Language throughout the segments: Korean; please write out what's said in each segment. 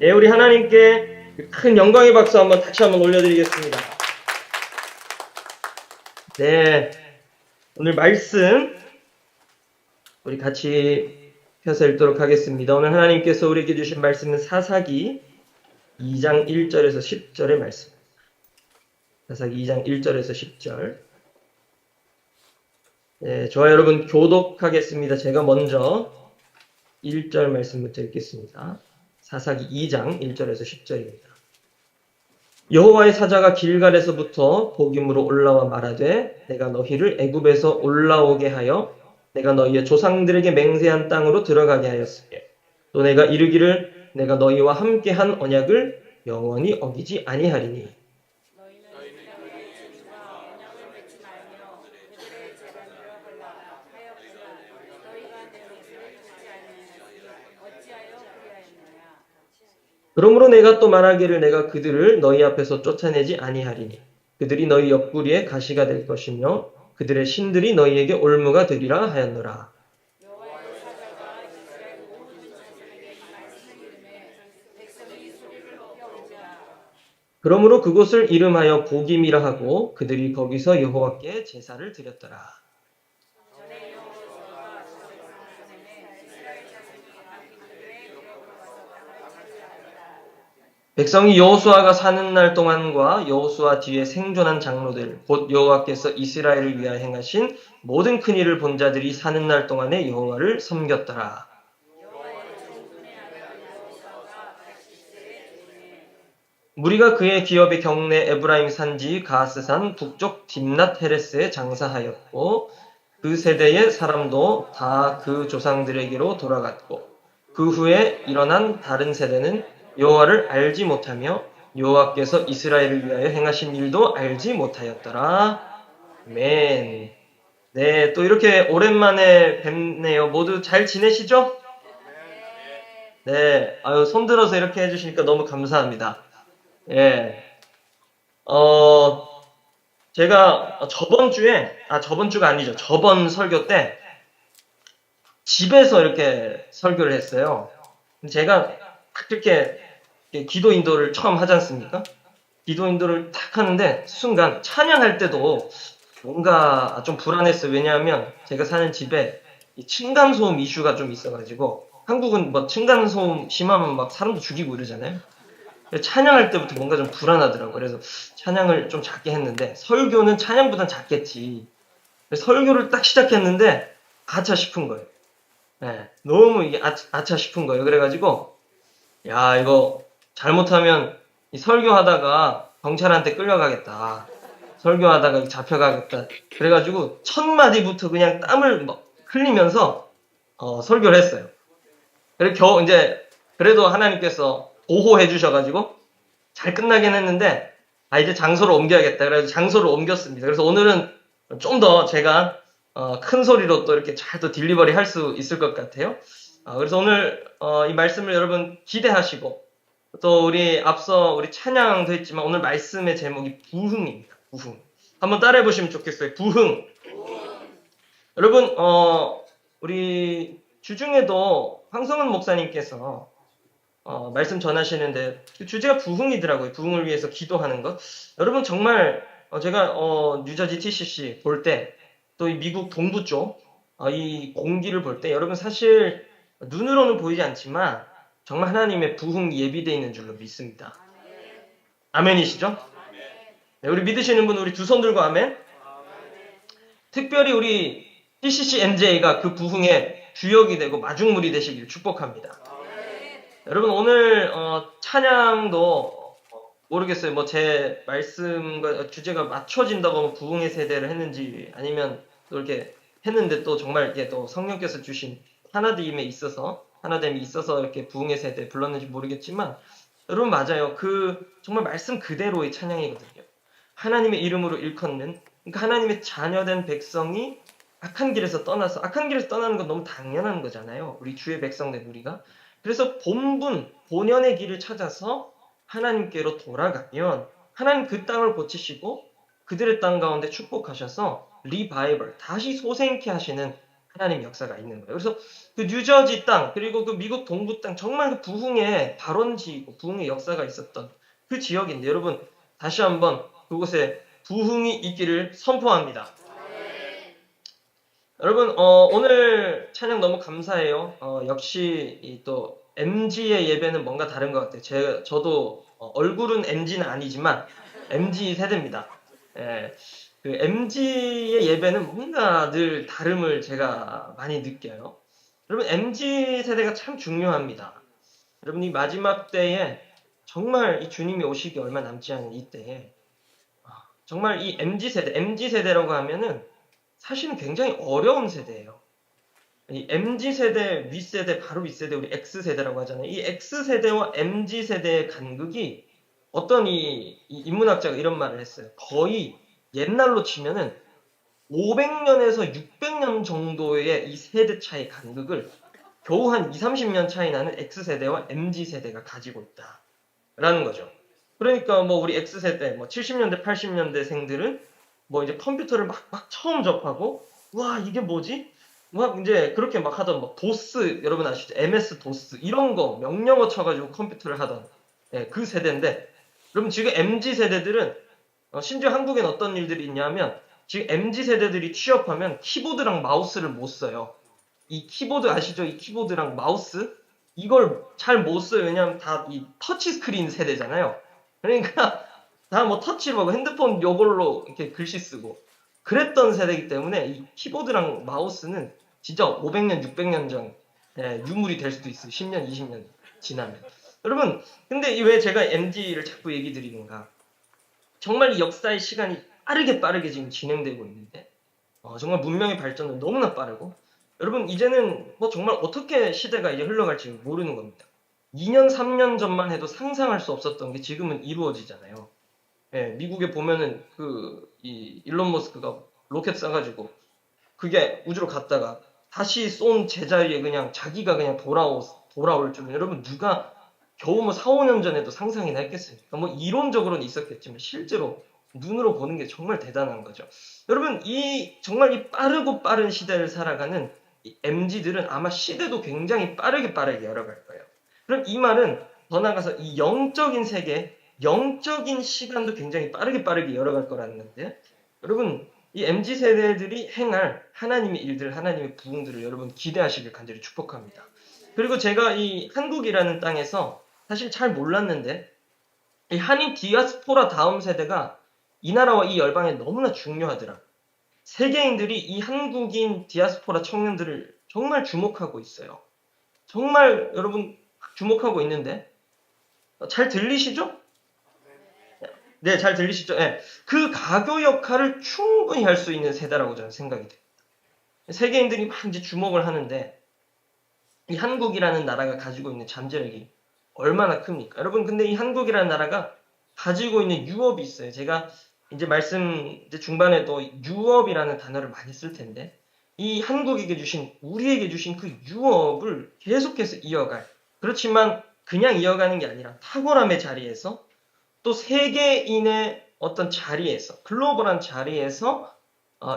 예, 우리 하나님께 큰 영광의 박수 다시 한번 올려드리겠습니다. 네, 오늘 말씀 우리 같이 펴서 읽도록 하겠습니다. 오늘 하나님께서 우리에게 주신 말씀은 사사기 2장 1절에서 10절의 말씀. 사사기 2장 1절에서 10절. 네, 저와 여러분 교독하겠습니다. 제가 먼저 1절 말씀부터 읽겠습니다. 사사기 2장 1절에서 10절입니다. 여호와의 사자가 길갈에서부터 복임으로 올라와 말하되 내가 너희를 애굽에서 올라오게 하여 내가 너희의 조상들에게 맹세한 땅으로 들어가게 하였으며 또 내가 이르기를 내가 너희와 함께한 언약을 영원히 어기지 아니하리니 그러므로 내가 또 말하기를 내가 그들을 너희 앞에서 쫓아내지 아니하리니 그들이 너희 옆구리에 가시가 될 것이며 그들의 신들이 너희에게 올무가 되리라 하였노라. 그러므로 그곳을 이름하여 복임이라 하고 그들이 거기서 여호와께 제사를 드렸더라. 백성이 여호수아가 사는 날 동안과 여호수아 뒤에 생존한 장로들 곧 여호와께서 이스라엘을 위하여 행하신 모든 큰 일을 본 자들이 사는 날 동안에 여호와를 섬겼더라. 무리가 그의 기업의 경내 에브라임 산지 가스산 북쪽 딥낫 헤레스에 장사하였고 그 세대의 사람도 다 그 조상들에게로 돌아갔고 그 후에 일어난 다른 세대는 여호와를 알지 못하며 여호와께서 이스라엘을 위하여 행하신 일도 알지 못하였더라. 아멘. 네, 또 이렇게 오랜만에 뵙네요. 모두 잘 지내시죠? 네, 손들어서 이렇게 해주시니까 너무 감사합니다. 예, 제가 저번 주가 아니죠. 저번 설교 때 집에서 이렇게 설교를 했어요. 제가 이렇게 기도 인도를 처음 하지 않습니까? 기도 인도를 딱 하는데 순간 찬양할 때도 뭔가 좀 불안했어요. 왜냐하면 제가 사는 집에 이 층간소음 이슈가 좀 있어가지고 한국은 뭐 층간소음 심하면 막 사람도 죽이고 이러잖아요. 찬양할 때부터 뭔가 좀 불안하더라고요. 그래서 찬양을 좀 작게 했는데 설교는 찬양보단 작겠지. 설교를 딱 시작했는데 아차 싶은 거예요. 네, 너무 이게 아차 싶은 거예요. 그래가지고 야 이거 잘못하면 이 설교하다가 경찰한테 끌려가겠다. 설교하다가 잡혀가겠다. 그래가지고 첫 마디부터 그냥 땀을 막 흘리면서 설교를 했어요. 그래서 그래도 하나님께서 보호해 주셔가지고 잘 끝나긴 했는데 이제 장소를 옮겨야겠다. 그래서 장소를 옮겼습니다. 그래서 오늘은 좀 더 제가 큰 소리로 또 이렇게 잘 또 딜리버리 할 수 있을 것 같아요. 그래서 오늘 이 말씀을 여러분 기대하시고 또 앞서 우리 찬양도 했지만 오늘 말씀의 제목이 부흥입니다. 부흥. 한번 따라해 보시면 좋겠어요. 부흥. 여러분 우리 주중에도 황성은 목사님께서 말씀 전하시는데 주제가 부흥이더라고요. 부흥을 위해서 기도하는 것. 여러분 정말 제가 뉴저지 TCC 볼 때 또 이 미국 동부 쪽 이 공기를 볼 때 여러분 사실 눈으로는 보이지 않지만 정말 하나님의 부흥이 예비되어 있는 줄로 믿습니다. 아멘이시죠? 네, 우리 믿으시는 분 우리 두 손 들고 아멘. 특별히 우리 TCC MJ가 그 부흥의 주역이 되고 마중물이 되시길 축복합니다. 여러분 오늘 찬양도 모르겠어요. 뭐 제 말씀과 주제가 맞춰진다고 하면 부흥의 세대를 했는지 아니면 또 이렇게 했는데 또 정말 이게 또 성령께서 주신 하나됨이 있어서 이렇게 부흥의 세대 불렀는지 모르겠지만 여러분 맞아요. 정말 말씀 그대로의 찬양이거든요. 하나님의 이름으로 일컫는 그러니까 하나님의 자녀된 백성이 악한 길에서 떠나는 건 너무 당연한 거잖아요. 우리 주의 백성된 우리가. 그래서 본연의 길을 찾아서 하나님께로 돌아가면 하나님 그 땅을 고치시고 그들의 땅 가운데 축복하셔서 리바이벌, 다시 소생케 하시는 하나님 역사가 있는 거예요. 그래서 그 뉴저지 땅 그리고 그 미국 동부 땅 정말 그 부흥의 발원지이고 부흥의 역사가 있었던 그 지역인데 여러분 다시 한번 그곳에 부흥이 있기를 선포합니다. 여러분 오늘 찬양 너무 감사해요. 역시 또 MG의 예배는 뭔가 다른 것 같아요. 저도 얼굴은 MG는 아니지만 MG 세대입니다. 예. 그 MG의 예배는 뭔가 늘 다름을 제가 많이 느껴요. 여러분, MG 세대가 참 중요합니다. 여러분, 이 마지막 때에 정말 이 주님이 오시기 얼마 남지 않은 이때에 정말 이 MG 세대라고 하면은 사실은 굉장히 어려운 세대예요. 이 MG 세대, 윗세대, 바로 윗세대, 우리 X세대라고 하잖아요. 이 X세대와 MG 세대의 간극이 어떤 이 인문학자가 이런 말을 했어요. 거의 옛날로 치면은 500년에서 600년 정도의 이 세대 차이 간극을 겨우 한 2, 30년 차이 나는 X세대와 MZ세대가 가지고 있다. 라는 거죠. 그러니까 뭐 우리 X세대, 뭐 70년대, 80년대생들은 뭐 이제 컴퓨터를 막 처음 접하고, 와, 이게 뭐지? 막 이제 그렇게 막 하던 뭐 도스, 여러분 아시죠? MS 도스, 이런 거, 명령어 쳐가지고 컴퓨터를 하던, 그 세대인데, 여러분 지금 MZ세대들은 심지어 한국엔 어떤 일들이 있냐면 지금 MZ세대들이 취업하면 키보드랑 마우스를 못 써요. 이 키보드 아시죠? 이 키보드랑 마우스? 이걸 잘 못 써요. 왜냐면 다 이 터치 스크린 세대잖아요. 그러니까 다 뭐 터치로 하고 핸드폰 요걸로 이렇게 글씨 쓰고 그랬던 세대이기 때문에 이 키보드랑 마우스는 진짜 500년, 600년 전 유물이 될 수도 있어요. 10년, 20년 지나면. 여러분, 근데 왜 제가 MZ를 자꾸 얘기 드리는가? 정말 이 역사의 시간이 빠르게 지금 진행되고 있는데 정말 문명의 발전은 너무나 빠르고 여러분 이제는 뭐 정말 어떻게 시대가 이제 흘러갈지 모르는 겁니다. 2년, 3년 전만 해도 상상할 수 없었던 게 지금은 이루어지잖아요. 미국에 보면은 이 일론 머스크가 로켓 쏴가지고 그게 우주로 갔다가 다시 쏜 제자리에 그냥 자기가 그냥 돌아올 줄은 여러분 누가 겨우 뭐 4, 5년 전에도 상상이나 했겠습니까? 뭐 이론적으로는 있었겠지만 실제로 눈으로 보는 게 정말 대단한 거죠. 여러분 정말 이 빠르고 빠른 시대를 살아가는 이 MZ들은 아마 시대도 굉장히 빠르게 열어갈 거예요. 그럼 이 말은 더 나아가서 이 영적인 세계, 영적인 시간도 굉장히 빠르게 열어갈 거라는 건데 여러분 이 MZ 세대들이 행할 하나님의 일들, 하나님의 부흥들을 여러분 기대하시길 간절히 축복합니다. 그리고 제가 이 한국이라는 땅에서 사실 잘 몰랐는데 이 한인 디아스포라 다음 세대가 이 나라와 이 열방에 너무나 중요하더라. 세계인들이 이 한국인 디아스포라 청년들을 정말 주목하고 있어요. 정말 여러분 주목하고 있는데 잘 들리시죠? 네, 잘 들리시죠? 네. 그 가교 역할을 충분히 할 수 있는 세대라고 저는 생각이 돼요. 세계인들이 막 이제 주목을 하는데 이 한국이라는 나라가 가지고 있는 잠재력이 얼마나 큽니까? 여러분, 근데 이 한국이라는 나라가 가지고 있는 유업이 있어요. 제가 이제 이제 중반에도 유업이라는 단어를 많이 쓸 텐데, 이 한국에게 우리에게 주신 그 유업을 계속해서 이어갈. 그렇지만 그냥 이어가는 게 아니라 탁월함의 자리에서 또 세계인의 어떤 자리에서, 글로벌한 자리에서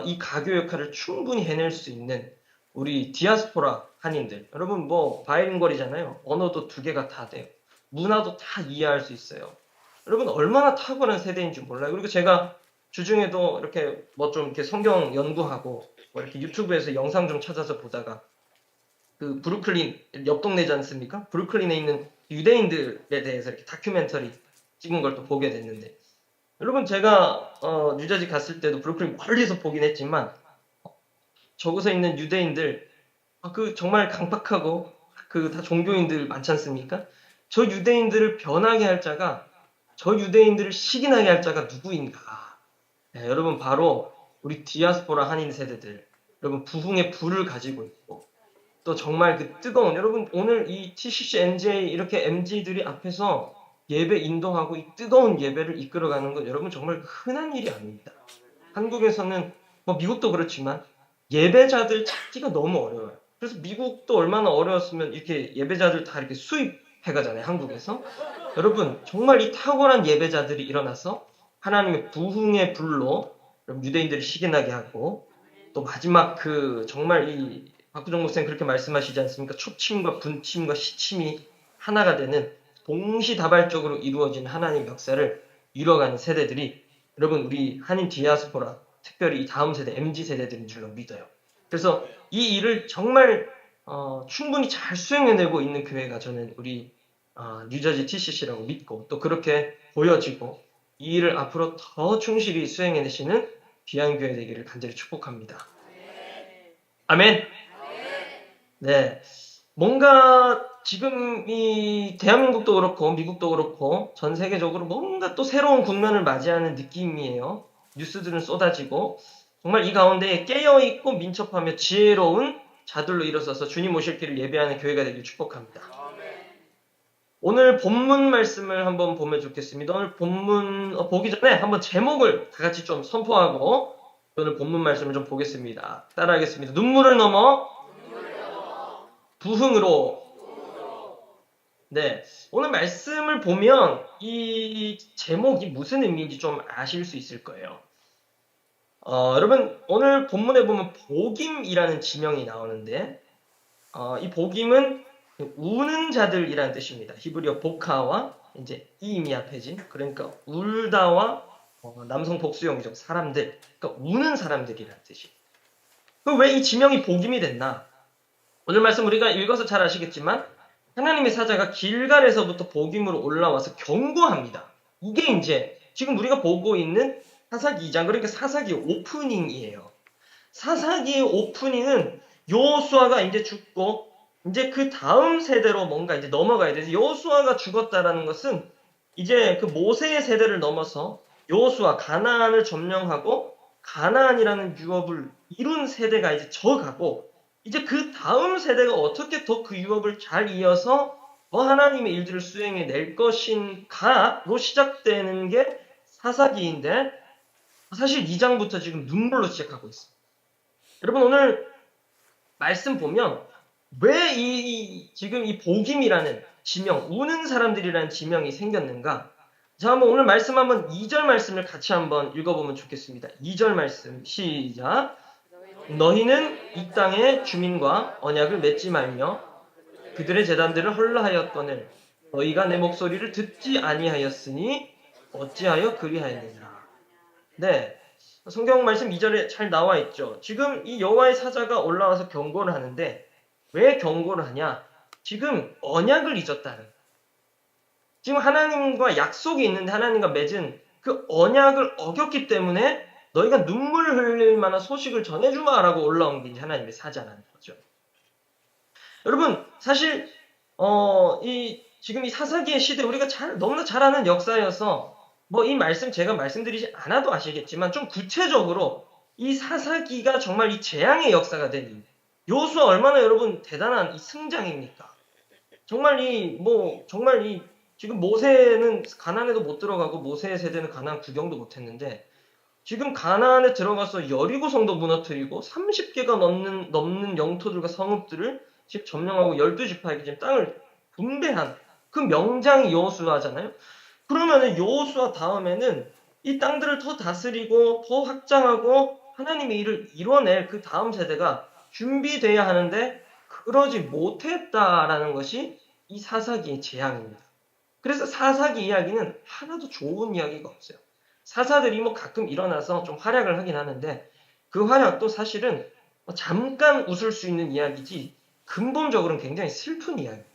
이 가교 역할을 충분히 해낼 수 있는 우리 디아스포라 한인들. 여러분 뭐 바이링걸이잖아요. 언어도 2개가 다 돼요. 문화도 다 이해할 수 있어요. 여러분 얼마나 탁월한 세대인지 몰라요. 그리고 제가 주중에도 이렇게 뭐 좀 이렇게 성경 연구하고 뭐 이렇게 유튜브에서 영상 좀 찾아서 보다가 그 브루클린 옆 동네지 않습니까? 브루클린에 있는 유대인들에 대해서 이렇게 다큐멘터리 찍은 걸 또 보게 됐는데 여러분 제가 뉴저지 갔을 때도 브루클린 멀리서 보긴 했지만 저곳에 있는 유대인들 정말 강팍하고 다 종교인들 많지 않습니까? 저 유대인들을 변하게 할 자가 저 유대인들을 식인하게 할 자가 누구인가? 네, 여러분 바로 우리 디아스포라 한인 세대들 여러분 부흥의 불을 가지고 있고 또 정말 그 뜨거운 여러분 오늘 이 TCC NJ 이렇게 MG들이 앞에서 예배 인도하고 이 뜨거운 예배를 이끌어가는 건 여러분 정말 흔한 일이 아닙니다. 한국에서는 뭐 미국도 그렇지만 예배자들 찾기가 너무 어려워요. 그래서 미국도 얼마나 어려웠으면 이렇게 예배자들 다 이렇게 수입해 가잖아요, 한국에서. 여러분, 정말 이 탁월한 예배자들이 일어나서 하나님의 부흥의 불로 유대인들을 식인하게 하고 또 마지막 정말 이 박구정 목사님 그렇게 말씀하시지 않습니까? 초침과 분침과 시침이 하나가 되는 동시다발적으로 이루어진 하나님 역사를 이뤄가는 세대들이 여러분 우리 한인 디아스포라 특별히 이 다음 세대 MZ 세대들인 줄로 믿어요. 그래서 이 일을 정말 충분히 잘 수행해내고 있는 교회가 저는 우리 뉴저지 TCC라고 믿고 또 그렇게 보여지고 이 일을 앞으로 더 충실히 수행해내시는 귀한 교회 되기를 간절히 축복합니다. 아멘. 네, 뭔가 지금 이 대한민국도 그렇고 미국도 그렇고 전 세계적으로 뭔가 또 새로운 국면을 맞이하는 느낌이에요. 뉴스들은 쏟아지고 정말 이 가운데 깨어있고 민첩하며 지혜로운 자들로 일어서서 주님 오실 길을 예배하는 교회가 되길 축복합니다. 오늘 본문 말씀을 한번 보면 좋겠습니다. 오늘 본문 보기 전에 한번 제목을 다 같이 좀 선포하고 오늘 본문 말씀을 좀 보겠습니다. 따라하겠습니다. 눈물을 넘어 부흥으로. 네, 오늘 말씀을 보면 이 제목이 무슨 의미인지 좀 아실 수 있을 거예요. 여러분 오늘 본문에 보면 복임이라는 지명이 나오는데 이 복임은 우는 자들이라는 뜻입니다. 히브리어 보카와 이제 이임이 합해진 그러니까 울다와 남성 복수형이죠. 사람들, 그러니까 우는 사람들이라는 뜻이. 그럼 왜 이 지명이 복임이 됐나? 오늘 말씀 우리가 읽어서 잘 아시겠지만 하나님의 사자가 길갈에서부터 복임으로 올라와서 경고합니다. 이게 이제 지금 우리가 보고 있는 사사기 2장, 그러니까 사사기 오프닝이에요. 사사기의 오프닝은 여호수아가 이제 죽고 이제 그 다음 세대로 뭔가 이제 넘어가야 돼서 여호수아가 죽었다라는 것은 이제 그 모세의 세대를 넘어서 여호수아 가나안을 점령하고 가나안이라는 유업을 이룬 세대가 이제 져가고 이제 그 다음 세대가 어떻게 더 그 유업을 잘 이어서 하나님의 일들을 수행해 낼 것인가로 시작되는 게 사사기인데 사실 2장부터 지금 눈물로 시작하고 있습니다. 여러분 오늘 말씀 보면 왜 지금 이 복임이라는 지명, 우는 사람들이라는 지명이 생겼는가? 자, 한번 오늘 말씀 한번 2절 말씀을 같이 한번 읽어보면 좋겠습니다. 2절 말씀 시작. 너희는 이 땅의 주민과 언약을 맺지 말며 그들의 제단들을 헐라하였거늘 너희가 내 목소리를 듣지 아니하였으니 어찌하여 그리하였느냐. 네, 성경 말씀 2절에 잘 나와 있죠. 지금 이 여호와의 사자가 올라와서 경고를 하는데 왜 경고를 하냐? 지금 언약을 잊었다는. 지금 하나님과 약속이 있는데 하나님과 맺은 그 언약을 어겼기 때문에 너희가 눈물을 흘릴 만한 소식을 전해주마라고 올라온 게 이제 하나님의 사자라는 거죠. 여러분 사실 지금 이 사사기의 시대 우리가 너무나 잘 아는 역사여서 이 말씀 제가 말씀드리지 않아도 아시겠지만 좀 구체적으로 이 사사기가 정말 이 재앙의 역사가 된 이유. 여호수아 얼마나 여러분 대단한 이 승장입니까? 정말 지금 모세는 가나안에도 못 들어가고 모세의 세대는 가나안 구경도 못 했는데 지금 가나안에 들어가서 여리고성도 무너뜨리고 30개가 넘는 영토들과 성읍들을 집 점령하고 12지파에게 지금 땅을 분배한 그 명장이 여호수아잖아요. 그러면은 여호수아 다음에는 이 땅들을 더 다스리고 더 확장하고 하나님의 일을 이뤄낼 그 다음 세대가 준비돼야 하는데 그러지 못했다라는 것이 이 사사기의 재앙입니다. 그래서 사사기 이야기는 하나도 좋은 이야기가 없어요. 사사들이 가끔 일어나서 좀 활약을 하긴 하는데 그 활약도 사실은 잠깐 웃을 수 있는 이야기지 근본적으로는 굉장히 슬픈 이야기예요.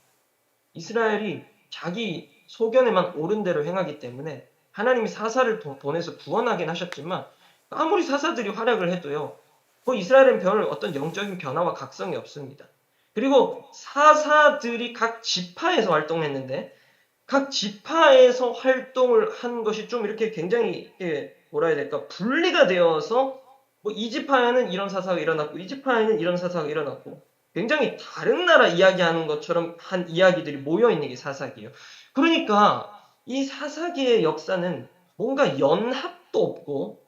이스라엘이 자기 소견에만 옳은 대로 행하기 때문에 하나님이 사사를 보내서 구원하긴 하셨지만 아무리 사사들이 활약을 해도요. 이스라엘은 별 어떤 영적인 변화와 각성이 없습니다. 그리고 사사들이 각 지파에서 활동했는데 각 지파에서 활동을 한 것이 좀 이렇게 굉장히 뭐라 해야 될까 분리가 되어서 이 지파에는 이런 사사가 일어났고 이 지파에는 이런 사사가 일어났고 굉장히 다른 나라 이야기하는 것처럼 한 이야기들이 모여있는 게 사사기예요. 그러니까 이 사사기의 역사는 뭔가 연합도 없고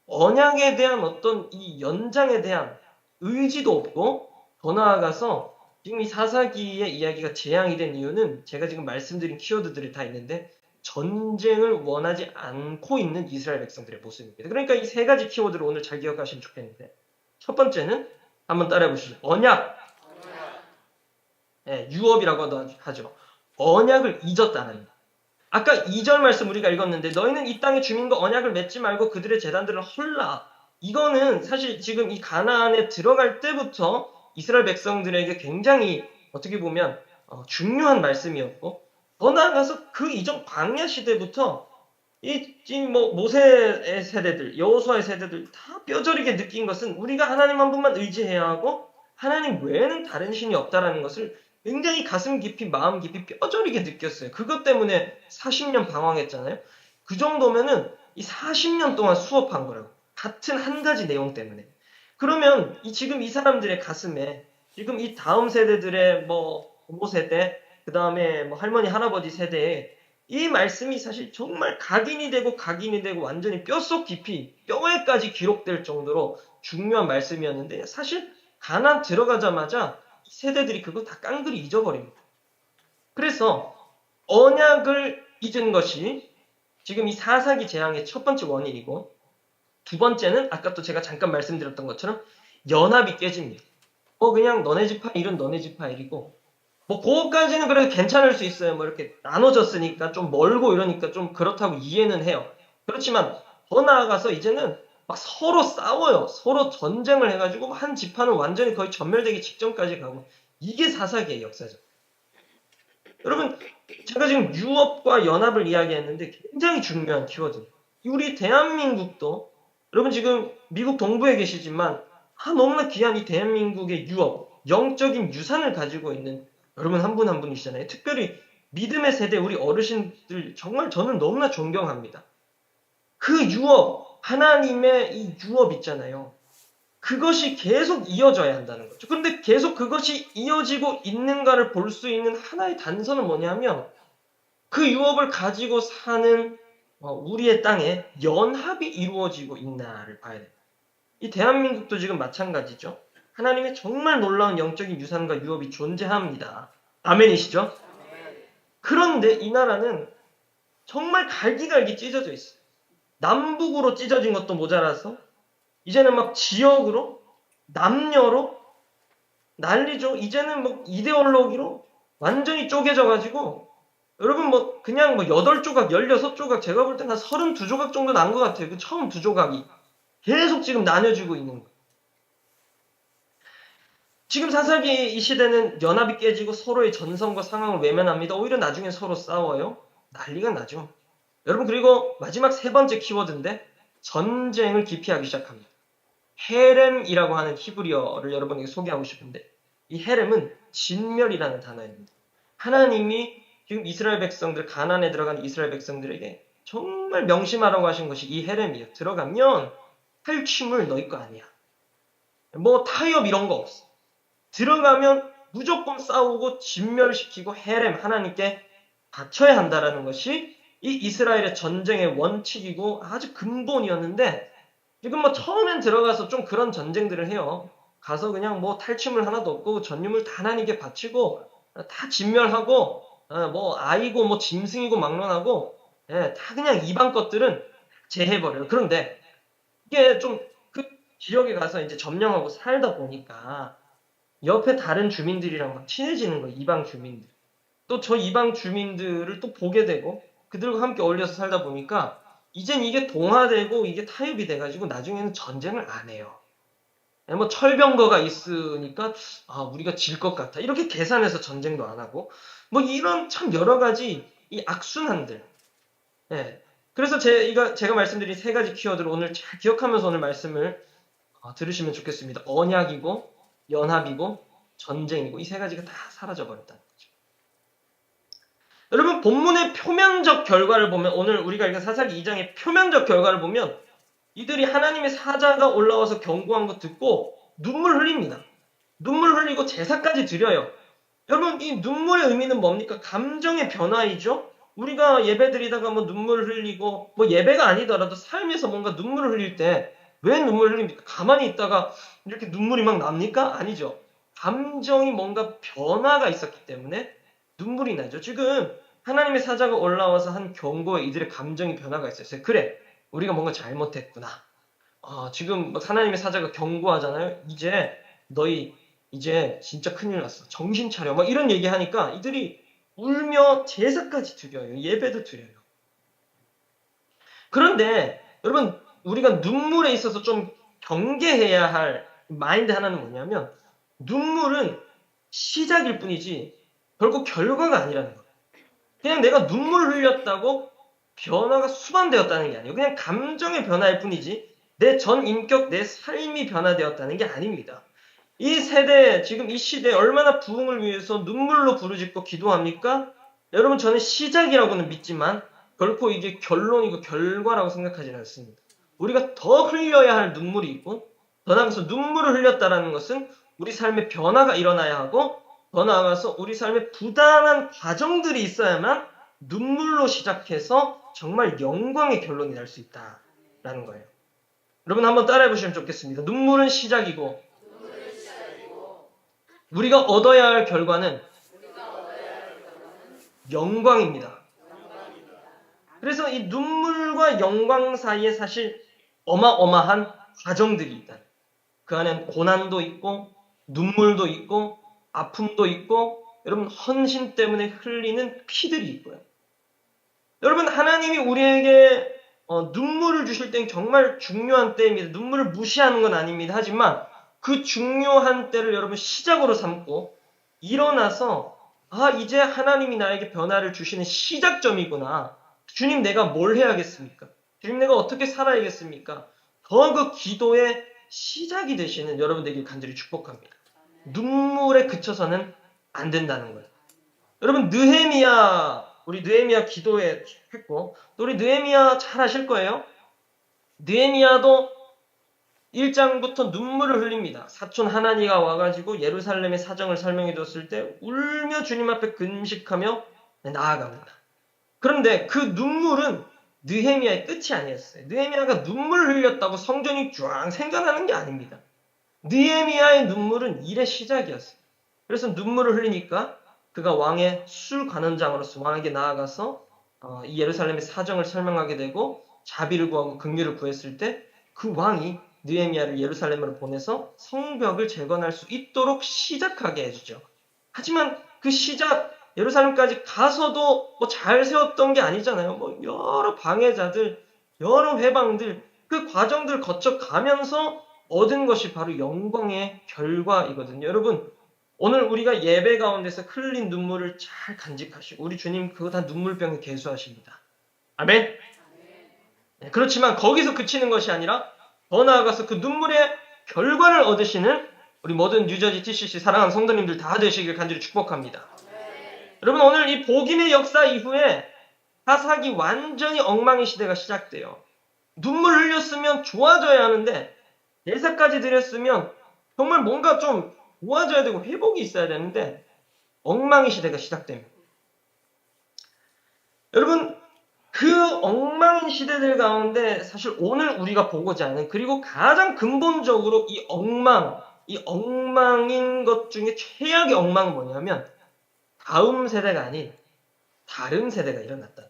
언약에 대한 어떤 이 연장에 대한 의지도 없고 더 나아가서 지금 이 사사기의 이야기가 재앙이 된 이유는 제가 지금 말씀드린 키워드들이 다 있는데 전쟁을 원하지 않고 있는 이스라엘 백성들의 모습입니다. 그러니까 이 세 가지 키워드를 오늘 잘 기억하시면 좋겠는데 첫 번째는 한번 따라해 보시죠. 언약. 예, 유업이라고 하죠. 언약을 잊었다는 거. 아까 2절 말씀 우리가 읽었는데 너희는 이 땅의 주민과 언약을 맺지 말고 그들의 제단들을 헐라. 이거는 사실 지금 이 가나안에 들어갈 때부터 이스라엘 백성들에게 굉장히 어떻게 보면 중요한 말씀이었고 더 나아가서 그 이전 광야 시대부터 뭐 모세의 세대들, 여호수아의 세대들 다 뼈저리게 느낀 것은 우리가 하나님 한 분만 의지해야 하고 하나님 외에는 다른 신이 없다라는 것을 굉장히 가슴 깊이, 마음 깊이 뼈저리게 느꼈어요. 그것 때문에 40년 방황했잖아요. 그 정도면은 이 40년 동안 수업한 거라고. 같은 한 가지 내용 때문에. 그러면 지금 이 사람들의 가슴에 지금 이 다음 세대들의 뭐 부모 세대, 그 다음에 뭐 할머니, 할아버지 세대에 이 말씀이 사실 정말 각인이 되고 완전히 뼛속 깊이 뼈에까지 기록될 정도로 중요한 말씀이었는데 사실 가나안 들어가자마자 이 세대들이 그거 다 깡그리 잊어버립니다. 그래서 언약을 잊은 것이 지금 이 사사기 재앙의 첫 번째 원인이고 두 번째는 아까 또 제가 잠깐 말씀드렸던 것처럼 연합이 깨집니다. 그냥 너네 지파 일은 너네 지파 일이고 그거까지는 그래도 괜찮을 수 있어요. 뭐 이렇게 나눠졌으니까 좀 멀고 이러니까 좀 그렇다고 이해는 해요. 그렇지만 더 나아가서 이제는 막 서로 싸워요. 서로 전쟁을 해가지고 한 지파는 완전히 거의 전멸되기 직전까지 가고 이게 사사기의 역사죠. 여러분 제가 지금 유업과 연합을 이야기했는데 굉장히 중요한 키워드. 우리 대한민국도 여러분 지금 미국 동부에 계시지만 너무나 귀한 이 대한민국의 유업, 영적인 유산을 가지고 있는 여러분 한 분 한 분이시잖아요. 특별히 믿음의 세대 우리 어르신들 정말 저는 너무나 존경합니다. 그 유업, 하나님의 이 유업 있잖아요. 그것이 계속 이어져야 한다는 거죠. 그런데 계속 그것이 이어지고 있는가를 볼 수 있는 하나의 단서는 뭐냐면 그 유업을 가지고 사는 우리의 땅에 연합이 이루어지고 있나를 봐야 돼요. 이 대한민국도 지금 마찬가지죠. 하나님의 정말 놀라운 영적인 유산과 유업이 존재합니다. 아멘이시죠? 그런데 이 나라는 정말 갈기갈기 찢어져 있어요. 남북으로 찢어진 것도 모자라서 이제는 막 지역으로, 남녀로 난리죠. 이제는 뭐 이데올로기로 완전히 쪼개져가지고 여러분 그냥 8조각, 16조각 제가 볼 때는 한 32조각 정도 난 것 같아요. 그 처음 2조각이. 계속 지금 나뉘어지고 있는 거예요. 지금 사사기 이 시대는 연합이 깨지고 서로의 전성과 상황을 외면합니다. 오히려 나중에 서로 싸워요. 난리가 나죠. 여러분 그리고 마지막 세 번째 키워드인데 전쟁을 기피하기 시작합니다. 헤렘이라고 하는 히브리어를 여러분에게 소개하고 싶은데 이 헤렘은 진멸이라는 단어입니다. 하나님이 지금 이스라엘 백성들, 가나안에 들어간 이스라엘 백성들에게 정말 명심하라고 하신 것이 이 헤렘이에요. 들어가면 탈취물 너희 거 아니야. 타협 이런 거 없어. 들어가면 무조건 싸우고 진멸시키고 헤렘 하나님께 바쳐야 한다라는 것이 이 이스라엘의 전쟁의 원칙이고 아주 근본이었는데 지금 처음엔 들어가서 좀 그런 전쟁들을 해요. 가서 그냥 탈취물 하나도 없고 전유물 다 하나님께 바치고 다 진멸하고 아이고 짐승이고 막론하고 다 그냥 이방 것들은 제해버려요. 그런데 이게 좀 그 지역에 가서 이제 점령하고 살다 보니까 옆에 다른 주민들이랑 막 친해지는 거예요. 이방 주민들. 또 저 이방 주민들을 또 보게 되고 그들과 함께 어울려서 살다 보니까 이젠 이게 동화되고 이게 타협이 돼가지고 나중에는 전쟁을 안 해요. 철병거가 있으니까 우리가 질 것 같아. 이렇게 계산해서 전쟁도 안 하고 이런 참 여러 가지 이 악순환들. 그래서 제가 말씀드린 세 가지 키워드를 오늘 잘 기억하면서 오늘 말씀을 들으시면 좋겠습니다. 언약이고 연합이고 전쟁이고 이 세 가지가 다 사라져버렸다는 거죠. 여러분 본문의 표면적 결과를 보면 오늘 우리가 읽은 사사기 2장의 표면적 결과를 보면 이들이 하나님의 사자가 올라와서 경고한 거 듣고 눈물 흘립니다. 눈물 흘리고 제사까지 드려요. 여러분 이 눈물의 의미는 뭡니까? 감정의 변화이죠. 우리가 예배 드리다가 눈물 흘리고 예배가 아니더라도 삶에서 뭔가 눈물을 흘릴 때 왜 눈물 흘립니까? 가만히 있다가 이렇게 눈물이 막 납니까? 아니죠. 감정이 뭔가 변화가 있었기 때문에 눈물이 나죠. 지금 하나님의 사자가 올라와서 한 경고에 이들의 감정이 변화가 있었어요. 그래, 우리가 뭔가 잘못했구나. 지금 막 하나님의 사자가 경고하잖아요. 너희 이제 진짜 큰일 났어. 정신 차려. 막 이런 얘기하니까 이들이 울며 제사까지 드려요. 예배도 드려요. 그런데 여러분, 우리가 눈물에 있어서 좀 경계해야 할 마인드 하나는 뭐냐면, 눈물은 시작일 뿐이지 결국 결과가 아니라는 거예요. 그냥 내가 눈물 흘렸다고 변화가 수반되었다는 게 아니에요. 그냥 감정의 변화일 뿐이지 내 전 인격, 내 삶이 변화되었다는 게 아닙니다. 이 세대, 지금 이 시대에 얼마나 부흥을 위해서 눈물로 부르짖고 기도합니까? 여러분, 저는 시작이라고는 믿지만 결코 이게 결론이고 결과라고 생각하지는 않습니다. 우리가 더 흘려야 할 눈물이 있고, 더 나아가서 눈물을 흘렸다는 것은 우리 삶의 변화가 일어나야 하고, 더 나아가서 우리 삶에 부단한 과정들이 있어야만 눈물로 시작해서 정말 영광의 결론이 날 수 있다라는 거예요. 여러분, 한번 따라해 보시면 좋겠습니다. 눈물은 시작이고 우리가 얻어야 할 결과는 영광입니다. 그래서 이 눈물과 영광 사이에 사실 어마어마한 과정들이 있다. 그 안엔 고난도 있고 눈물도 있고 아픔도 있고, 여러분, 헌신 때문에 흘리는 피들이 있고요. 여러분, 하나님이 우리에게 눈물을 주실 땐 정말 중요한 때입니다. 눈물을 무시하는 건 아닙니다. 하지만 그 중요한 때를 여러분 시작으로 삼고 일어나서, 이제 하나님이 나에게 변화를 주시는 시작점이구나. 주님, 내가 뭘 해야겠습니까? 주님, 내가 어떻게 살아야겠습니까? 더 그 기도의 시작이 되시는 여러분 되길 간절히 축복합니다. 눈물에 그쳐서는 안 된다는 거예요. 여러분, 우리 느헤미야 기도에 했고, 또 우리 느헤미야 잘 아실 거예요. 느헤미야도 1장부터 눈물을 흘립니다. 사촌 하나니가 와가지고 예루살렘의 사정을 설명해 줬을 때 울며 주님 앞에 금식하며 나아갑니다. 그런데 그 눈물은 느헤미야의 끝이 아니었어요. 느헤미야가 눈물을 흘렸다고 성전이 쫙 생겨나는 게 아닙니다. 느헤미야의 눈물은 일의 시작이었어요. 그래서 눈물을 흘리니까 그가 왕의 술관원장으로서 왕에게 나아가서 이 예루살렘의 사정을 설명하게 되고, 자비를 구하고 긍휼을 구했을 때 그 왕이 느헤미야를 예루살렘으로 보내서 성벽을 재건할 수 있도록 시작하게 해주죠. 하지만 그 시작, 예루살렘까지 가서도 잘 세웠던 게 아니잖아요. 여러 방해자들, 여러 회방들, 그 과정들 거쳐가면서 얻은 것이 바로 영광의 결과이거든요. 여러분, 오늘 우리가 예배 가운데서 흘린 눈물을 잘 간직하시고, 우리 주님 그거 다 눈물병에 계수하십니다. 아멘? 네, 그렇지만 거기서 그치는 것이 아니라 더 나아가서 그 눈물의 결과를 얻으시는 우리 모든 뉴저지 TCC 사랑하는 성도님들 다 되시길 간절히 축복합니다. 여러분, 오늘 이 복음의 역사 이후에 사사기 완전히 엉망의 시대가 시작돼요. 눈물 흘렸으면 좋아져야 하는데, 예사까지 드렸으면 정말 뭔가 좀 좋아져야 되고 회복이 있어야 되는데 엉망의 시대가 시작됩니다. 여러분, 그 엉망인 시대들 가운데 사실 오늘 우리가 보고자 하는, 그리고 가장 근본적으로 이 엉망인 것 중에 최악의 엉망은 뭐냐면 다음 세대가 아닌 다른 세대가 일어났다.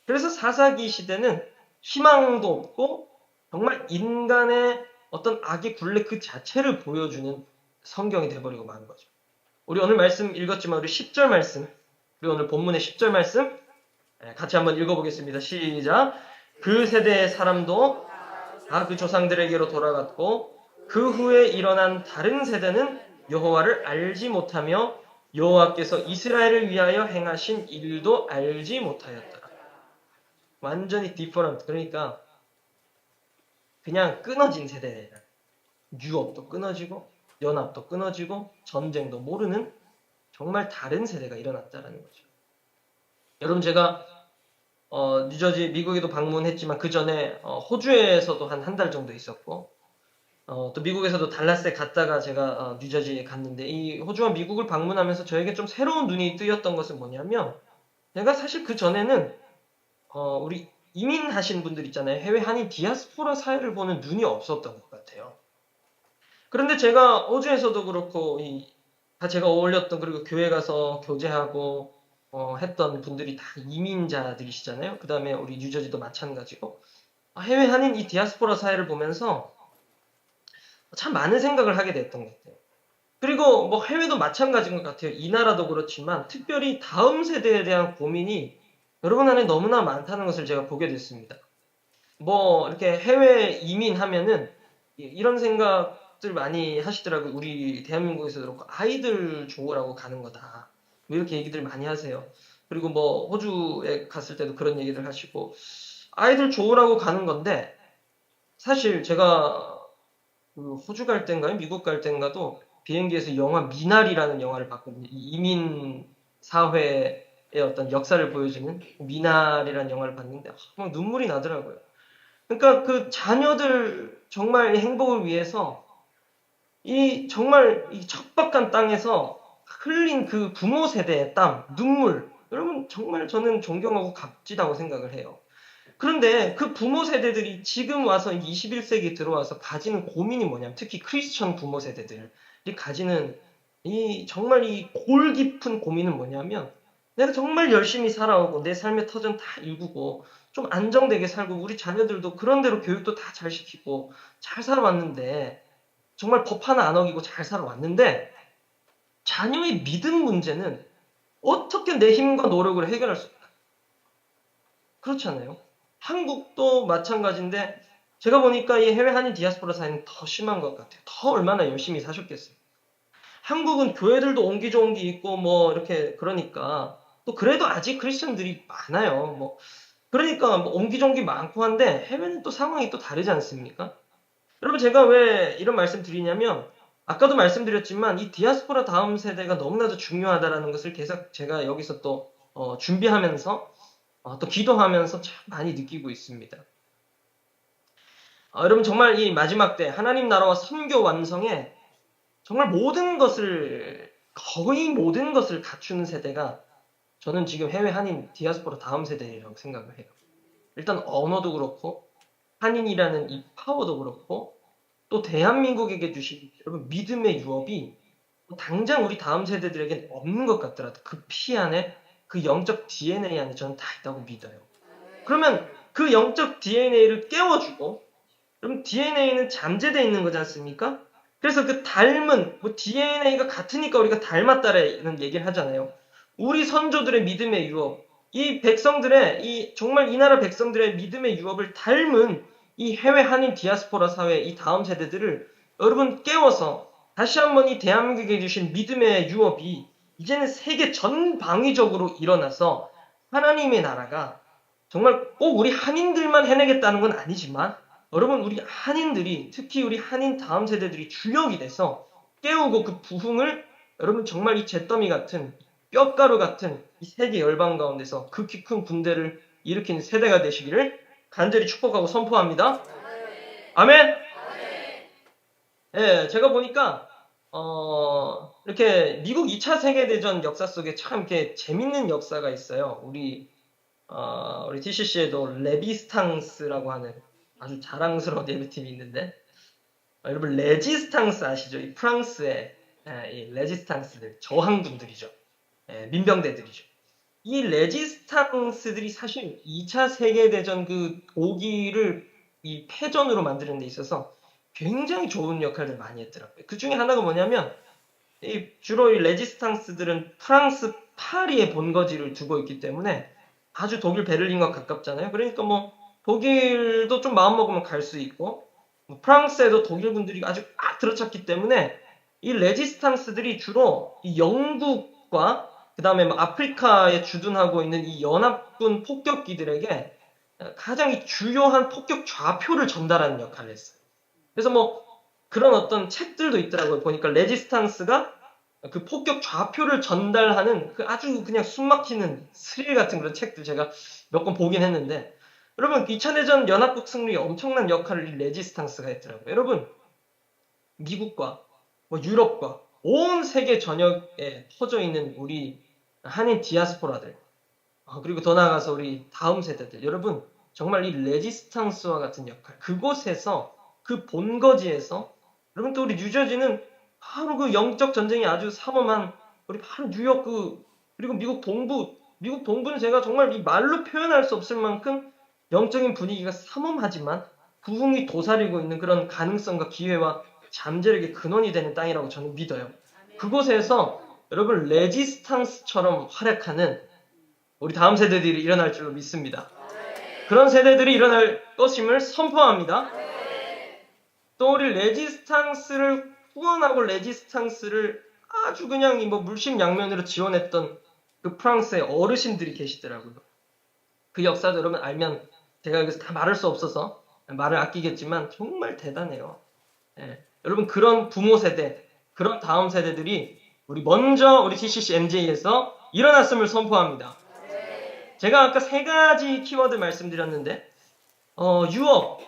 그래서 사사기 시대는 희망도 없고 정말 인간의 어떤 악의 굴레 그 자체를 보여주는 성경이 돼버리고 마는 거죠. 우리 오늘 말씀 읽었지만 우리 10절 말씀, 우리 오늘 본문의 10절 말씀 같이 한번 읽어보겠습니다. 시작. 그 세대의 사람도 다 그 조상들에게로 돌아갔고 그 후에 일어난 다른 세대는 여호와를 알지 못하며 여호와께서 이스라엘을 위하여 행하신 일도 알지 못하였다. 완전히 디퍼런트. 그러니까 그냥 끊어진 세대예요. 유업도 끊어지고 연합도 끊어지고 전쟁도 모르는 정말 다른 세대가 일어났다는 거죠. 여러분, 제가 뉴저지 미국에도 방문했지만 그 전에 호주에서도 한 달 정도 있었고, 또 미국에서도 달라스에 갔다가 제가 뉴저지에 갔는데, 이 호주와 미국을 방문하면서 저에게 좀 새로운 눈이 뜨였던 것은 뭐냐면, 제가 사실 그 전에는 우리 이민하신 분들 있잖아요. 해외 한인 디아스포라 사회를 보는 눈이 없었던 것 같아요. 그런데 제가 호주에서도 그렇고 다 제가 어울렸던, 그리고 교회 가서 교제하고 했던 분들이 다 이민자들이시잖아요. 그 다음에 우리 뉴저지도 마찬가지고 해외 한인 이 디아스포라 사회를 보면서 참 많은 생각을 하게 됐던 것 같아요. 그리고 뭐 해외도 마찬가지인 것 같아요. 이 나라도 그렇지만 특별히 다음 세대에 대한 고민이 여러분 안에 너무나 많다는 것을 제가 보게 됐습니다. 뭐 이렇게 해외 이민하면은 이런 생각들 많이 하시더라고요. 우리 대한민국에서도 그렇고 아이들 좋으라고 가는 거다. 뭐 이렇게 얘기들 많이 하세요. 그리고 뭐 호주에 갔을 때도 그런 얘기들 하시고 아이들 좋으라고 가는 건데 사실 제가 그 호주 갈 땐가요? 미국 갈 땐가도 비행기에서 영화 미나리라는 영화를 봤거든요. 이 이민 사회의 어떤 역사를 보여주는 미나리라는 영화를 봤는데 막 눈물이 나더라고요. 그러니까 그 자녀들 정말 행복을 위해서 이 정말 이 척박한 땅에서 흘린 그 부모 세대의 땀, 눈물, 여러분 정말 저는 존경하고 값지다고 생각을 해요. 그런데 그 부모 세대들이 지금 와서 21세기 들어와서 가지는 고민이 뭐냐면 특히 크리스천 부모 세대들이 가지는 이 정말 이 골 깊은 고민은 뭐냐면 내가 정말 열심히 살아오고 내 삶의 터전 다 일구고 좀 안정되게 살고 우리 자녀들도 그런 대로 교육도 다 잘 시키고 잘 살아왔는데 정말 법 하나 안 어기고 잘 살아왔는데 자녀의 믿음 문제는 어떻게 내 힘과 노력으로 해결할 수 없다. 그렇잖아요. 한국도 마찬가지인데 제가 보니까 이 해외 한인 디아스포라 사회는 더 심한 것 같아요. 더 얼마나 열심히 사셨겠어요. 한국은 교회들도 옹기종기 있고 뭐 이렇게 그러니까 또 그래도 아직 크리스천들이 많아요. 뭐 그러니까 뭐 옹기종기 많고 한데 해외는 또 상황이 또 다르지 않습니까? 여러분 제가 왜 이런 말씀 드리냐면 아까도 말씀드렸지만 이 디아스포라 다음 세대가 너무나도 중요하다라는 것을 계속 제가 여기서 또 준비하면서 또 기도하면서 참 많이 느끼고 있습니다. 여러분 정말 이 마지막 때 하나님 나라와 선교 완성에 정말 거의 모든 것을 갖추는 세대가 저는 지금 해외 한인 디아스포라 다음 세대라고 생각을 해요. 일단 언어도 그렇고 한인이라는 이 파워도 그렇고 또 대한민국에게 주신 여러분 믿음의 유업이 당장 우리 다음 세대들에겐 없는 것 같더라도 그 피 안에 그 영적 DNA 안에 저는 다 있다고 믿어요. 그러면 그 영적 DNA를 깨워주고 그럼 DNA는 잠재되어 있는 거지 않습니까? 그래서 그 닮은 뭐 DNA가 같으니까 우리가 닮았다라는 얘기를 하잖아요. 우리 선조들의 믿음의 유업, 이 백성들의 이 정말 이 나라 백성들의 믿음의 유업을 닮은 이 해외 한인 디아스포라 사회 이 다음 세대들을 여러분 깨워서 다시 한번 이 대한민국에 주신 믿음의 유업이 이제는 세계 전방위적으로 일어나서 하나님의 나라가 정말 꼭 우리 한인들만 해내겠다는 건 아니지만 여러분 우리 한인들이 특히 우리 한인 다음 세대들이 주역이 돼서 깨우고 그 부흥을 여러분 정말 이 잿더미 같은 뼈가루 같은 이 세계 열방 가운데서 극히 큰 군대를 일으키는 세대가 되시기를 간절히 축복하고 선포합니다. 아멘. 예, 제가 보니까 이렇게 미국 2차 세계대전 역사 속에 참 이렇게 재밌는 역사가 있어요. 우리 TCC에도 레비스탕스라고 하는 아주 자랑스러운 예배팀이 있는데 여러분 레지스탕스 아시죠? 이 프랑스의 이 레지스탕스들 저항군들이죠. 민병대들이죠. 이 레지스탕스들이 사실 2차 세계대전 그 오기를 이 패전으로 만드는 데 있어서 굉장히 좋은 역할을 많이 했더라고요. 그 중에 하나가 뭐냐면 주로 이 레지스탕스들은 프랑스 파리에 본거지를 두고 있기 때문에 아주 독일 베를린과 가깝잖아요. 그러니까 뭐 독일도 좀 마음먹으면 갈 수 있고 프랑스에도 독일 군들이 아주 꽉 들어찼기 때문에 이 레지스탕스들이 주로 이 영국과 그 다음에 아프리카에 주둔하고 있는 이 연합군 폭격기들에게 가장 이 주요한 폭격 좌표를 전달하는 역할을 했어요. 그래서 뭐 그런 어떤 책들도 있더라고요. 보니까 레지스탕스가 그 폭격 좌표를 전달하는 그 아주 그냥 숨막히는 스릴 같은 그런 책들 제가 몇 권 보긴 했는데 여러분 2차 대전 연합국 승리에 엄청난 역할을 이 레지스탕스가 했더라고요. 여러분 미국과 뭐 유럽과 온 세계 전역에 퍼져 있는 우리 한인 디아스포라들 그리고 더 나아가서 우리 다음 세대들 여러분 정말 이 레지스탕스와 같은 역할 그곳에서 그 본거지에서 여러분 또 우리 뉴저지는 바로 그 영적 전쟁이 아주 삼엄한 우리 바로 뉴욕 그리고 미국 동부는 제가 정말 이 말로 표현할 수 없을 만큼 영적인 분위기가 삼엄하지만 부흥이 도사리고 있는 그런 가능성과 기회와 잠재력의 근원이 되는 땅이라고 저는 믿어요. 그곳에서 여러분 레지스탕스처럼 활약하는 우리 다음 세대들이 일어날 줄로 믿습니다. 그런 세대들이 일어날 것임을 선포합니다. 또 우리 레지스탕스를 후원하고 레지스탕스를 아주 그냥 뭐 물심양면으로 지원했던 그 프랑스의 어르신들이 계시더라고요. 그 역사도 여러분 알면 제가 여기서 다 말할 수 없어서 말을 아끼겠지만 정말 대단해요. 예. 여러분 그런 부모 세대, 그런 다음 세대들이 먼저 우리 TCC MJ에서 일어났음을 선포합니다. 제가 아까 3가지 키워드 말씀드렸는데 유업,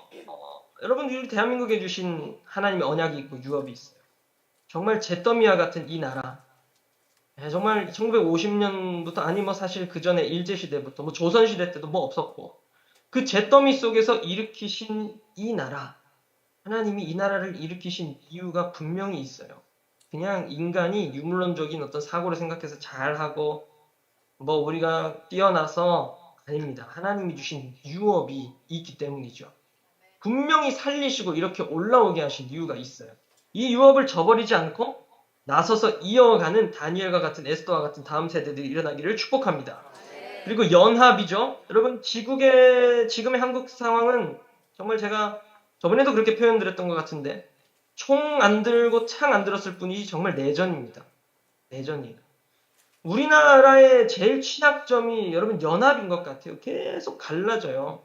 여러분 우리 대한민국에 주신 하나님의 언약이 있고 유업이 있어요. 정말 잿더미와 같은 이 나라, 정말 1950년부터 아니 뭐 사실 그 전에 일제시대부터 뭐 조선시대 때도 뭐 없었고 그 잿더미 속에서 일으키신 이 나라, 하나님이 이 나라를 일으키신 이유가 분명히 있어요. 그냥 인간이 유물론적인 어떤 사고를 생각해서 잘하고 뭐 우리가 뛰어나서 아닙니다. 하나님이 주신 유업이 있기 때문이죠. 분명히 살리시고 이렇게 올라오게 하신 이유가 있어요. 이 유업을 저버리지 않고 나서서 이어가는 다니엘과 같은 에스더와 같은 다음 세대들이 일어나기를 축복합니다. 그리고 연합이죠. 여러분 지금의 한국 상황은 정말 제가 저번에도 그렇게 표현드렸던 것 같은데 총 안 들고 창 안 들었을 뿐이지 정말 내전입니다. 내전이에요. 우리나라의 제일 취약점이 여러분 연합인 것 같아요. 계속 갈라져요.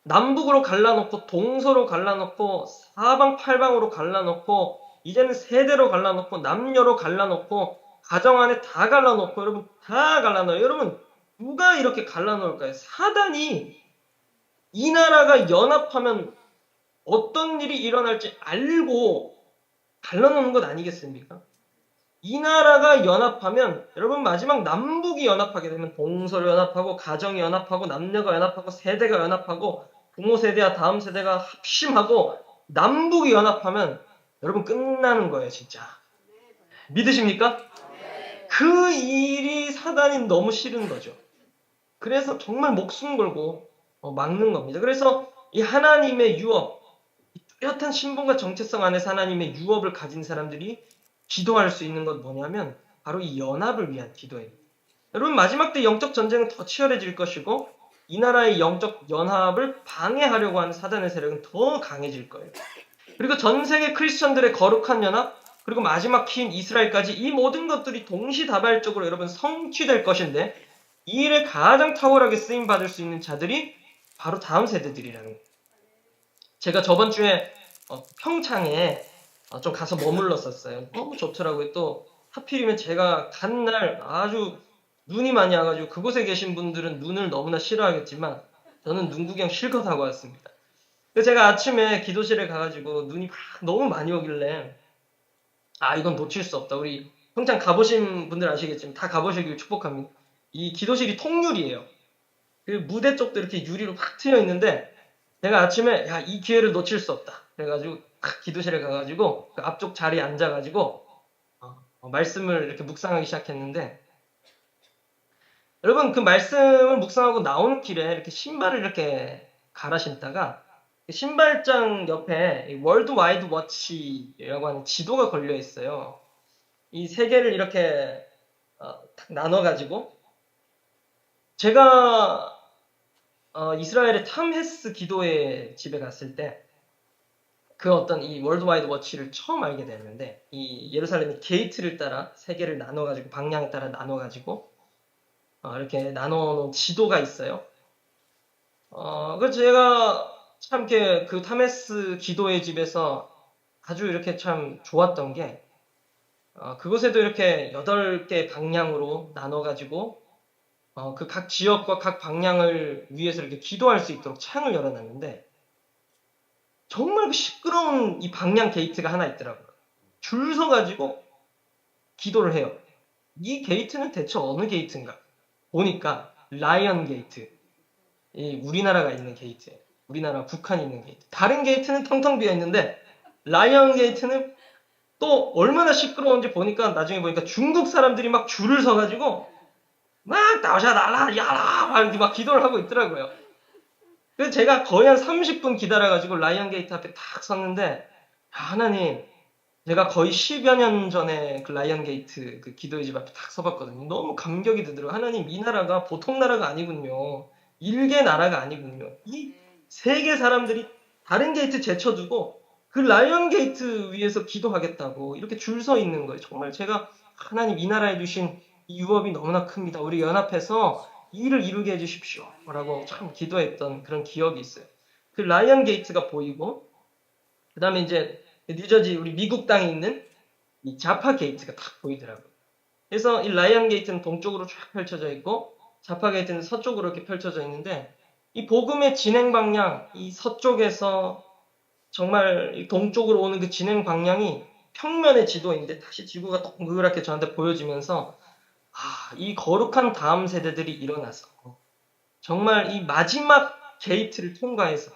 남북으로 갈라놓고 동서로 갈라놓고 사방팔방으로 갈라놓고 이제는 세대로 갈라놓고 남녀로 갈라놓고 가정 안에 다 갈라놓고 여러분 다 갈라놔요. 여러분 누가 이렇게 갈라놓을까요? 사단이 이 나라가 연합하면 어떤 일이 일어날지 알고 갈라놓는 것 아니겠습니까? 이 나라가 연합하면 여러분 마지막 남북이 연합하게 되면 동서로 연합하고 가정이 연합하고 남녀가 연합하고 세대가 연합하고 부모 세대와 다음 세대가 합심하고 남북이 연합하면 여러분 끝나는 거예요 진짜. 믿으십니까? 그 일이 사단이 너무 싫은 거죠. 그래서 정말 목숨 걸고 막는 겁니다. 그래서 이 하나님의 유업, 뚜렷한 신분과 정체성 안에서 하나님의 유업을 가진 사람들이 기도할 수 있는 건 뭐냐면 바로 이 연합을 위한 기도예요. 여러분 마지막 때 영적 전쟁은 더 치열해질 것이고 이 나라의 영적 연합을 방해하려고 하는 사단의 세력은 더 강해질 거예요. 그리고 전 세계 크리스천들의 거룩한 연합 그리고 마지막 키인 이스라엘까지 이 모든 것들이 동시다발적으로 여러분 성취될 것인데 이 일에 가장 탁월하게 쓰임받을 수 있는 자들이 바로 다음 세대들이라는 거예요. 제가 저번 주에 평창에 좀 가서 머물렀었어요. 너무 좋더라고요. 또 하필이면 제가 간 날 아주 눈이 많이 와가지고 그곳에 계신 분들은 눈을 너무나 싫어하겠지만 저는 눈 구경 실컷 하고 왔습니다. 그래서 제가 아침에 기도실에 가가지고 눈이 막 너무 많이 오길래 이건 놓칠 수 없다. 우리 평창 가보신 분들 아시겠지만 다 가보시길 축복합니다. 이 기도실이 통유리예요. 그 무대 쪽도 이렇게 유리로 확 트여 있는데 제가 아침에 이 기회를 놓칠 수 없다. 그래가지고 기도실에 가가지고 그 앞쪽 자리에 앉아가지고 말씀을 이렇게 묵상하기 시작했는데 여러분 그 말씀을 묵상하고 나오는 길에 이렇게 신발을 이렇게 갈아 신다가 신발장 옆에 월드 와이드 워치라고 하는 지도가 걸려 있어요. 이 세 개를 이렇게 나눠가지고 제가 이스라엘의 탐 헤스 기도회 집에 갔을 때 그 어떤 이 월드와이드 워치를 처음 알게 됐는데 이 예루살렘의 게이트를 따라 세 개를 나눠가지고 방향에 따라 나눠가지고 이렇게 나눠놓은 지도가 있어요. 그래서 제가 참 이렇게 그 탐헤스 기도회 집에서 아주 이렇게 참 좋았던 게 그곳에도 이렇게 8개 방향으로 나눠가지고 그 각 지역과 각 방향을 위해서 이렇게 기도할 수 있도록 창을 열어놨는데 정말 그 시끄러운 이 방향 게이트가 하나 있더라고요. 줄 서가지고 기도를 해요. 이 게이트는 대체 어느 게이트인가? 보니까 라이언 게이트. 이 우리나라가 있는 게이트예요. 우리나라 북한이 있는 게이트. 다른 게이트는 텅텅 비어 있는데 라이언 게이트는 또 얼마나 시끄러운지 보니까 나중에 보니까 중국 사람들이 막 줄을 서가지고 막 나오샤 날라 야라 막 기도를 하고 있더라고요. 그래서 제가 거의 한 30분 기다려가지고 라이언 게이트 앞에 딱 섰는데, 하나님, 제가 거의 10여 년 전에 그 라이언 게이트 그 기도의 집 앞에 딱 서봤거든요. 너무 감격이 들더라고요. 하나님, 이 나라가 보통 나라가 아니군요. 일개 나라가 아니군요. 이 세계 사람들이 다른 게이트 제쳐두고 그 라이언 게이트 위에서 기도하겠다고 이렇게 줄 서 있는 거예요. 정말 제가 하나님 이 나라에 두신 이 유업이 너무나 큽니다. 우리 연합해서 이 일을 이루게 해주십시오. 라고 참 기도했던 그런 기억이 있어요. 그 라이언 게이트가 보이고, 그 다음에 이제 뉴저지 우리 미국 땅에 있는 이 자파 게이트가 딱 보이더라고요. 그래서 이 라이언 게이트는 동쪽으로 쫙 펼쳐져 있고 자파 게이트는 서쪽으로 이렇게 펼쳐져 있는데, 이 복음의 진행 방향, 이 서쪽에서 정말 이 동쪽으로 오는 그 진행 방향이 평면의 지도인데 다시 지구가 동그랗게 저한테 보여지면서, 이 거룩한 다음 세대들이 일어나서 정말 이 마지막 게이트를 통과해서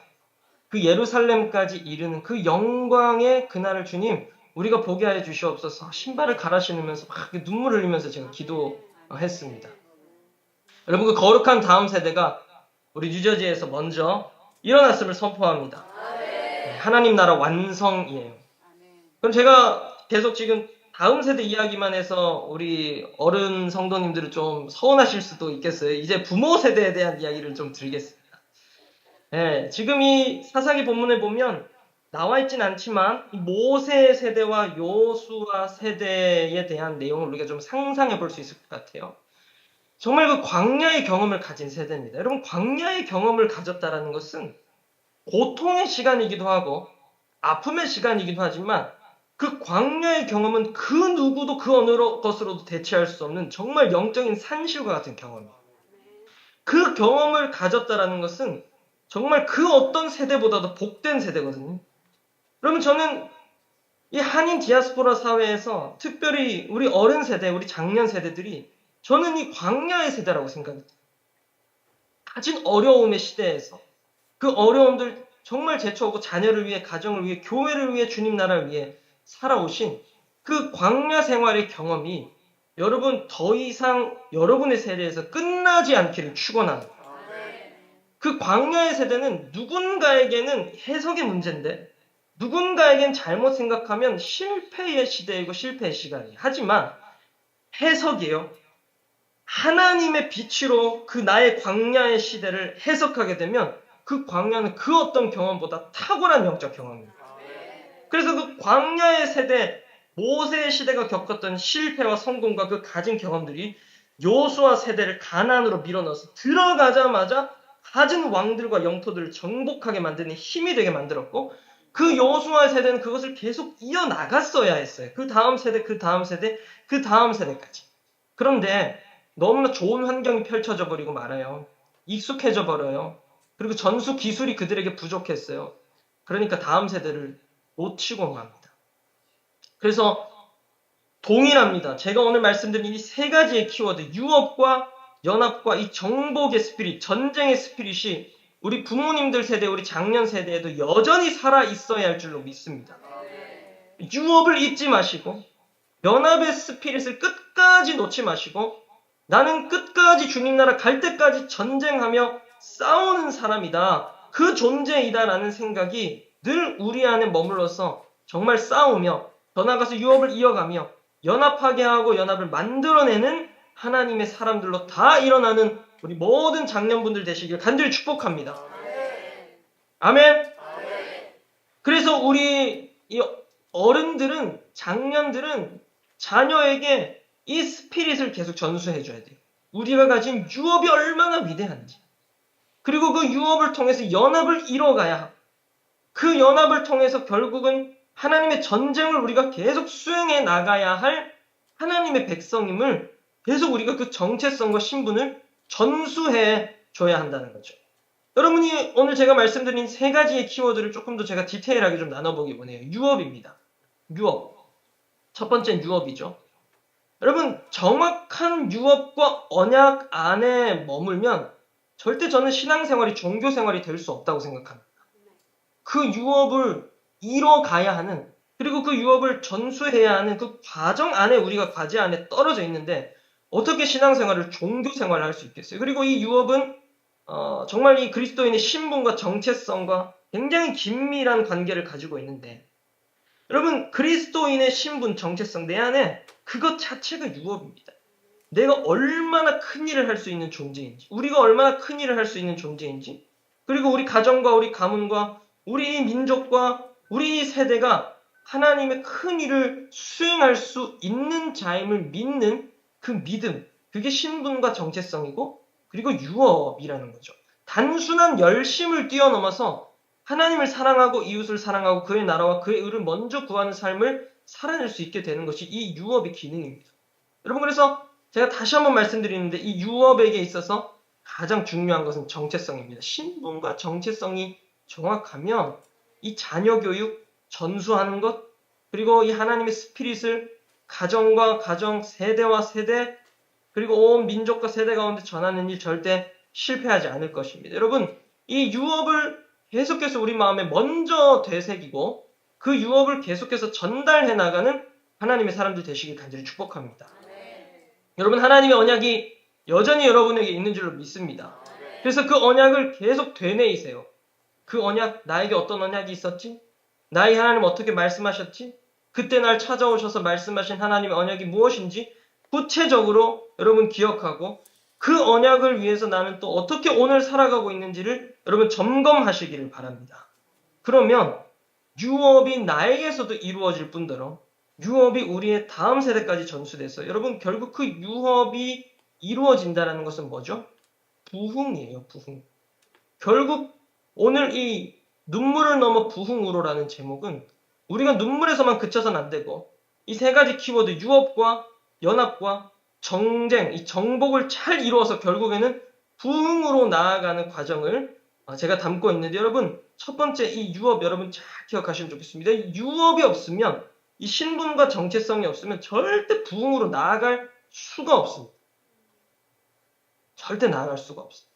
그 예루살렘까지 이르는 그 영광의 그날을 주님 우리가 보게 하여 주시옵소서. 신발을 갈아 신으면서 막 눈물을 흘리면서 제가 기도했습니다. 여러분, 그 거룩한 다음 세대가 우리 뉴저지에서 먼저 일어났음을 선포합니다. 하나님 나라 완성이에요. 그럼 제가 계속 지금 다음 세대 이야기만 해서 우리 어른 성도님들은 좀 서운하실 수도 있겠어요. 이제 부모 세대에 대한 이야기를 좀 드리겠습니다. 지금 이 사사기 본문에 보면 나와 있진 않지만 이 모세 세대와 요수아 세대에 대한 내용을 우리가 좀 상상해 볼 수 있을 것 같아요. 정말 그 광야의 경험을 가진 세대입니다. 여러분, 광야의 경험을 가졌다라는 것은 고통의 시간이기도 하고 아픔의 시간이기도 하지만 그 광야의 경험은 그 누구도 그 어느 것으로도 대체할 수 없는 정말 영적인 산실과 같은 경험이에요. 그 경험을 가졌다라는 것은 정말 그 어떤 세대보다도 복된 세대거든요. 그러면 저는 이 한인 디아스포라 사회에서 특별히 우리 어른 세대, 우리 장년 세대들이 저는 이 광야의 세대라고 생각합니다. 가진 어려움의 시대에서 그 어려움들 정말 제쳐오고 자녀를 위해, 가정을 위해, 교회를 위해, 주님 나라를 위해 살아오신 그 광야 생활의 경험이 여러분 더 이상 여러분의 세대에서 끝나지 않기를 축원합니다. 그 광야의 세대는 누군가에게는 해석의 문제인데 누군가에겐 잘못 생각하면 실패의 시대이고 실패의 시간이에요. 하지만 해석이에요. 하나님의 빛으로 그 나의 광야의 시대를 해석하게 되면 그 광야는 그 어떤 경험보다 탁월한 영적 경험입니다. 그래서 그 광야의 세대, 모세의 시대가 겪었던 실패와 성공과 그 가진 경험들이 요수아 세대를 가나안으로 밀어넣어서 들어가자마자 가진 왕들과 영토들을 정복하게 만드는 힘이 되게 만들었고, 그 요수아 세대는 그것을 계속 이어나갔어야 했어요. 그 다음 세대, 그 다음 세대, 그 다음 세대까지. 그런데 너무나 좋은 환경이 펼쳐져 버리고 말아요. 익숙해져 버려요. 그리고 전수 기술이 그들에게 부족했어요. 그러니까 다음 세대를 놓치고 맙니다. 그래서 동일합니다. 제가 오늘 말씀드린 이 세 가지의 키워드, 유업과 연합과 이 정복의 스피릿, 전쟁의 스피릿이 우리 부모님들 세대, 우리 장년 세대에도 여전히 살아 있어야 할 줄로 믿습니다. 유업을 잊지 마시고 연합의 스피릿을 끝까지 놓지 마시고 나는 끝까지 주님 나라 갈 때까지 전쟁하며 싸우는 사람이다. 그 존재이다라는 생각이 늘 우리 안에 머물러서 정말 싸우며 더 나아가서 유업을 이어가며 연합하게 하고 연합을 만들어내는 하나님의 사람들로 다 일어나는 우리 모든 장년분들 되시길 간절히 축복합니다. 아멘. 그래서 우리 이 어른들은, 장년들은 자녀에게 이 스피릿을 계속 전수해줘야 돼요. 우리가 가진 유업이 얼마나 위대한지, 그리고 그 유업을 통해서 연합을 이뤄가야 하고, 그 연합을 통해서 결국은 하나님의 전쟁을 우리가 계속 수행해 나가야 할 하나님의 백성임을 계속 우리가 그 정체성과 신분을 전수해 줘야 한다는 거죠. 여러분이 오늘 제가 말씀드린 세 가지의 키워드를 조금 더 제가 디테일하게 좀 나눠보기 원해요. 유업입니다. 유업. 첫 번째는 유업이죠. 여러분, 정확한 유업과 언약 안에 머물면 절대 저는 신앙생활이 종교생활이 될 수 없다고 생각합니다. 그 유업을 이뤄가야 하는, 그리고 그 유업을 전수해야 하는 그 과정 안에 우리가 과제 안에 떨어져 있는데 어떻게 신앙생활을 종교생활을 할 수 있겠어요? 그리고 이 유업은 정말 이 그리스도인의 신분과 정체성과 굉장히 긴밀한 관계를 가지고 있는데, 여러분, 그리스도인의 신분, 정체성, 내 안에 그것 자체가 유업입니다. 내가 얼마나 큰 일을 할 수 있는 존재인지, 우리가 얼마나 큰 일을 할 수 있는 존재인지, 그리고 우리 가정과 우리 가문과 우리 민족과 우리 세대가 하나님의 큰 일을 수행할 수 있는 자임을 믿는 그 믿음, 그게 신분과 정체성이고, 그리고 유업이라는 거죠. 단순한 열심을 뛰어넘어서 하나님을 사랑하고 이웃을 사랑하고 그의 나라와 그의 의를 먼저 구하는 삶을 살아낼 수 있게 되는 것이 이 유업의 기능입니다. 여러분, 그래서 제가 다시 한번 말씀드리는데, 이 유업에게 있어서 가장 중요한 것은 정체성입니다. 신분과 정체성이 정확하면 이 자녀 교육, 전수하는 것, 그리고 이 하나님의 스피릿을 가정과 가정, 세대와 세대, 그리고 온 민족과 세대 가운데 전하는 일 절대 실패하지 않을 것입니다. 여러분, 이 유업을 계속해서 우리 마음에 먼저 되새기고 그 유업을 계속해서 전달해 나가는 하나님의 사람들 되시길 간절히 축복합니다. 여러분, 하나님의 언약이 여전히 여러분에게 있는 줄로 믿습니다. 그래서 그 언약을 계속 되뇌이세요. 그 언약, 나에게 어떤 언약이 있었지? 나의 하나님 어떻게 말씀하셨지? 그때 날 찾아오셔서 말씀하신 하나님의 언약이 무엇인지 구체적으로 여러분 기억하고, 그 언약을 위해서 나는 또 어떻게 오늘 살아가고 있는지를 여러분 점검하시기를 바랍니다. 그러면 유업이 나에게서도 이루어질 뿐더러 유업이 우리의 다음 세대까지 전수돼서, 여러분, 결국 그 유업이 이루어진다는 것은 뭐죠? 부흥이에요, 부흥. 결국 오늘 이 눈물을 넘어 부흥으로라는 제목은 우리가 눈물에서만 그쳐서는 안 되고, 이 세 가지 키워드, 유업과 연합과 정쟁, 이 정복을 잘 이루어서 결국에는 부흥으로 나아가는 과정을 제가 담고 있는데, 여러분, 첫 번째 이 유업 여러분 잘 기억하시면 좋겠습니다. 이 유업이 없으면, 이 신분과 정체성이 없으면 절대 부흥으로 나아갈 수가 없습니다. 절대 나아갈 수가 없습니다.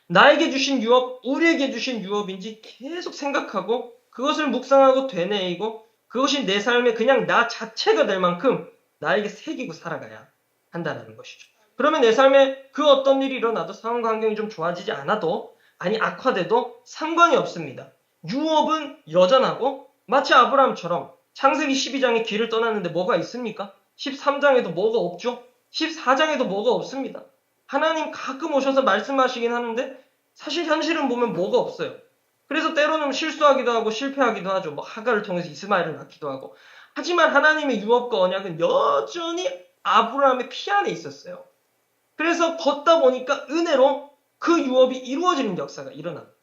나에게 주신 유업, 우리에게 주신 유업인지 계속 생각하고 그것을 묵상하고 되뇌이고 그것이 내 삶의 그냥 나 자체가 될 만큼 나에게 새기고 살아가야 한다는 것이죠. 그러면 내 삶에 그 어떤 일이 일어나도, 상황 환경이 좀 좋아지지 않아도, 아니 악화돼도 상관이 없습니다. 유업은 여전하고, 마치 아브라함처럼 창세기 12장에 길을 떠났는데 뭐가 있습니까? 13장에도 뭐가 없죠? 14장에도 뭐가 없습니다. 하나님 가끔 오셔서 말씀하시긴 하는데 사실 현실은 보면 뭐가 없어요. 그래서 때로는 실수하기도 하고 실패하기도 하죠. 뭐 하갈을 통해서 이스마엘을 낳기도 하고. 하지만 하나님의 유업과 언약은 여전히 아브라함의 피 안에 있었어요. 그래서 걷다 보니까 은혜로 그 유업이 이루어지는 역사가 일어납니다.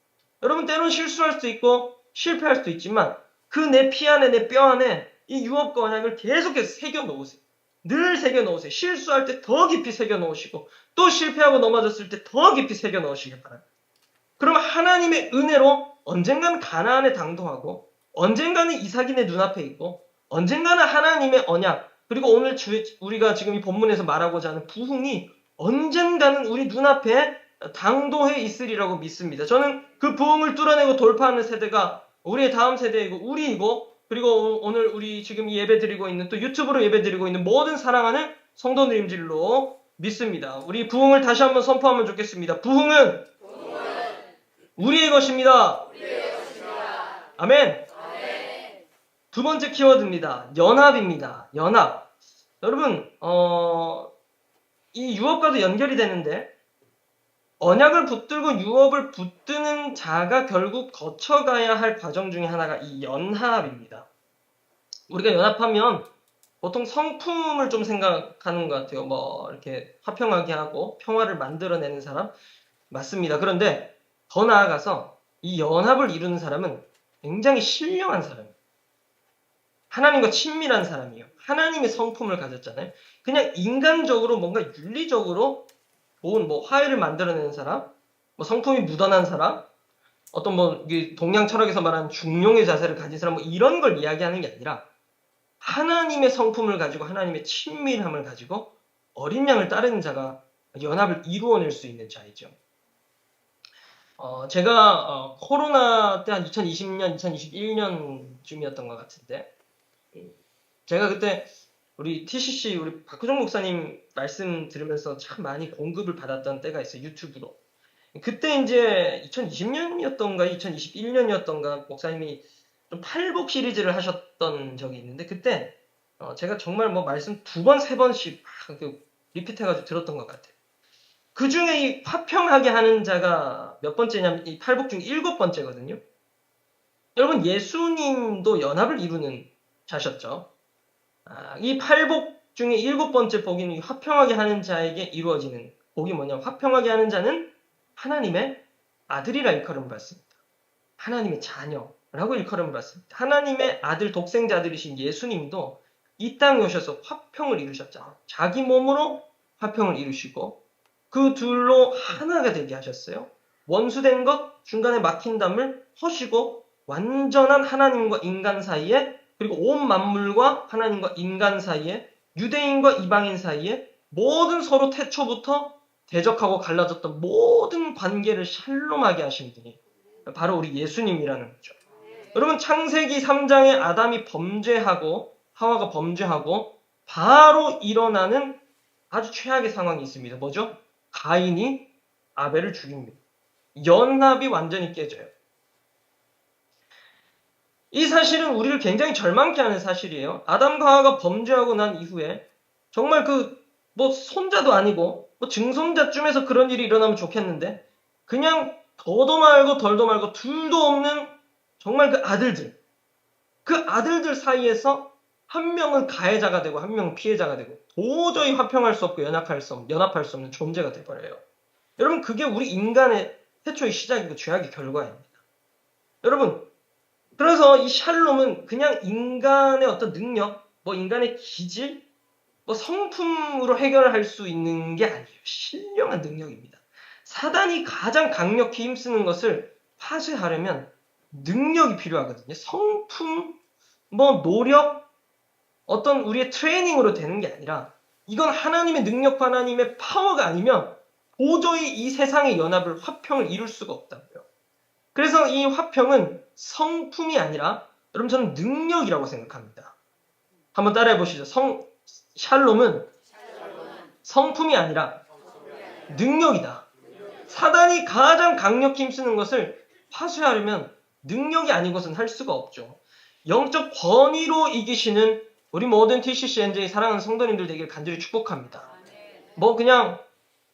여러분, 때로는 실수할 수도 있고 실패할 수도 있지만 그 내 피 안에, 내 뼈 안에 이 유업과 언약을 계속해서 새겨 놓으세요. 늘 새겨 놓으세요. 실수할 때 더 깊이 새겨 놓으시고, 또 실패하고 넘어졌을 때 더 깊이 새겨 놓으시길 바랍니다. 그러면 하나님의 은혜로 언젠가는 가나안에 당도하고, 언젠가는 이삭이 내 눈앞에 있고, 언젠가는 하나님의 언약, 그리고 오늘 우리가 지금 이 본문에서 말하고자 하는 부흥이 언젠가는 우리 눈앞에 당도해 있으리라고 믿습니다. 저는 그 부흥을 뚫어내고 돌파하는 세대가 우리의 다음 세대이고 우리이고, 그리고 오늘 우리 지금 예배 드리고 있는, 또 유튜브로 예배 드리고 있는 모든 사랑하는 성도님들로 믿습니다. 우리 부흥을 다시 한번 선포하면 좋겠습니다. 부흥은 우리의 것입니다. 아멘. 두 번째 키워드입니다. 연합입니다. 연합. 여러분, 이 유업과도 연결이 되는데, 언약을 붙들고 유업을 붙드는 자가 결국 거쳐가야 할 과정 중에 하나가 이 연합입니다. 우리가 연합하면 보통 성품을 좀 생각하는 것 같아요. 뭐 이렇게 화평하게 하고 평화를 만들어내는 사람, 맞습니다. 그런데 더 나아가서 이 연합을 이루는 사람은 굉장히 신령한 사람이에요. 하나님과 친밀한 사람이에요. 하나님의 성품을 가졌잖아요. 그냥 인간적으로 뭔가 윤리적으로 좋은 뭐 화해를 만들어내는 사람, 뭐 성품이 묻어난 사람, 어떤 뭐 동양 철학에서 말하는 중용의 자세를 가진 사람, 뭐 이런 걸 이야기하는 게 아니라 하나님의 성품을 가지고 하나님의 친밀함을 가지고 어린 양을 따르는 자가 연합을 이루어낼 수 있는 자이죠. 제가 코로나 때 한 2020년, 2021년쯤이었던 것 같은데, 제가 그때 우리 TCC 우리 박구정 목사님 말씀 들으면서 참 많이 공급을 받았던 때가 있어요. 유튜브로. 그때 이제 2020년이었던가 2021년이었던가 목사님이 좀 팔복 시리즈를 하셨던 적이 있는데 그때 제가 정말 뭐 말씀 2번, 3번씩 막 리피트해가지고 들었던 것 같아요. 그 중에 이 화평하게 하는 자가 몇 번째냐면 이 팔복 중 7번째거든요. 여러분 예수님도 연합을 이루는 자셨죠. 이 팔복 중에 7번째 복인 화평하게 하는 자에게 이루어지는 복이 뭐냐면 화평하게 하는 자는 하나님의 아들이라 일컬음을 받습니다. 하나님의 자녀라고 일컬음을 받습니다. 하나님의 아들 독생자 아들이신 예수님도 이 땅에 오셔서 화평을 이루셨잖아요. 자기 몸으로 화평을 이루시고 그 둘로 하나가 되게 하셨어요. 원수된 것, 중간에 막힌 담을 허시고 완전한 하나님과 인간 사이에 그리고 온 만물과 하나님과 인간 사이에 유대인과 이방인 사이에 모든 서로 태초부터 대적하고 갈라졌던 모든 관계를 샬롬하게 하신 분이 바로 우리 예수님이라는 거죠. 여러분 창세기 3장에 아담이 범죄하고 하와가 범죄하고 바로 일어나는 아주 최악의 상황이 있습니다. 뭐죠? 가인이 아벨을 죽입니다. 연합이 완전히 깨져요. 이 사실은 우리를 굉장히 절망케 하는 사실이에요. 아담과 하와가 범죄하고 난 이후에 정말 뭐 손자도 아니고 뭐 증손자쯤에서 그런 일이 일어나면 좋겠는데 그냥 더도 말고 덜도 말고 둘도 없는 정말 그 아들들 사이에서 한 명은 가해자가 되고 한 명은 피해자가 되고 도저히 화평할 수 없고 연합할 수 없는 존재가 돼버려요. 여러분 그게 우리 인간의 태초의 시작이고 죄악의 결과입니다. 여러분 그래서 이 샬롬은 그냥 인간의 어떤 능력, 뭐 인간의 기질, 뭐 성품으로 해결할 수 있는 게 아니에요. 신령한 능력입니다. 사단이 가장 강력히 힘쓰는 것을 파쇄하려면 능력이 필요하거든요. 성품, 뭐 노력, 어떤 우리의 트레이닝으로 되는 게 아니라 이건 하나님의 능력과 하나님의 파워가 아니면 도저히 이 세상의 연합을 화평을 이룰 수가 없다고요. 그래서 이 화평은 성품이 아니라 여러분 저는 능력이라고 생각합니다. 한번 따라해 보시죠. 샬롬은 성품이 아니라 능력이다. 사단이 가장 강력히 힘쓰는 것을 파쇄하려면 능력이 아닌 것은 할 수가 없죠. 영적 권위로 이기시는 우리 모든 TCC NJ 사랑하는 성도님들 되길 간절히 축복합니다. 뭐 그냥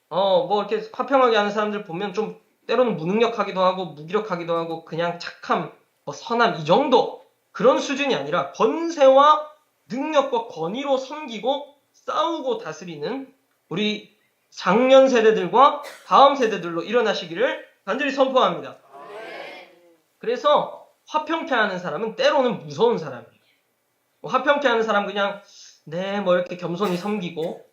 뭐 이렇게 화평하게 하는 사람들 보면 좀 때로는 무능력하기도 하고 무기력하기도 하고 그냥 착함, 뭐 선함 이 정도 그런 수준이 아니라 권세와 능력과 권위로 섬기고 싸우고 다스리는 우리 작년 세대들과 다음 세대들로 일어나시기를 간절히 선포합니다. 그래서 화평케 하는 사람은 때로는 무서운 사람이에요. 화평케 하는 사람 그냥 뭐 이렇게 겸손히 섬기고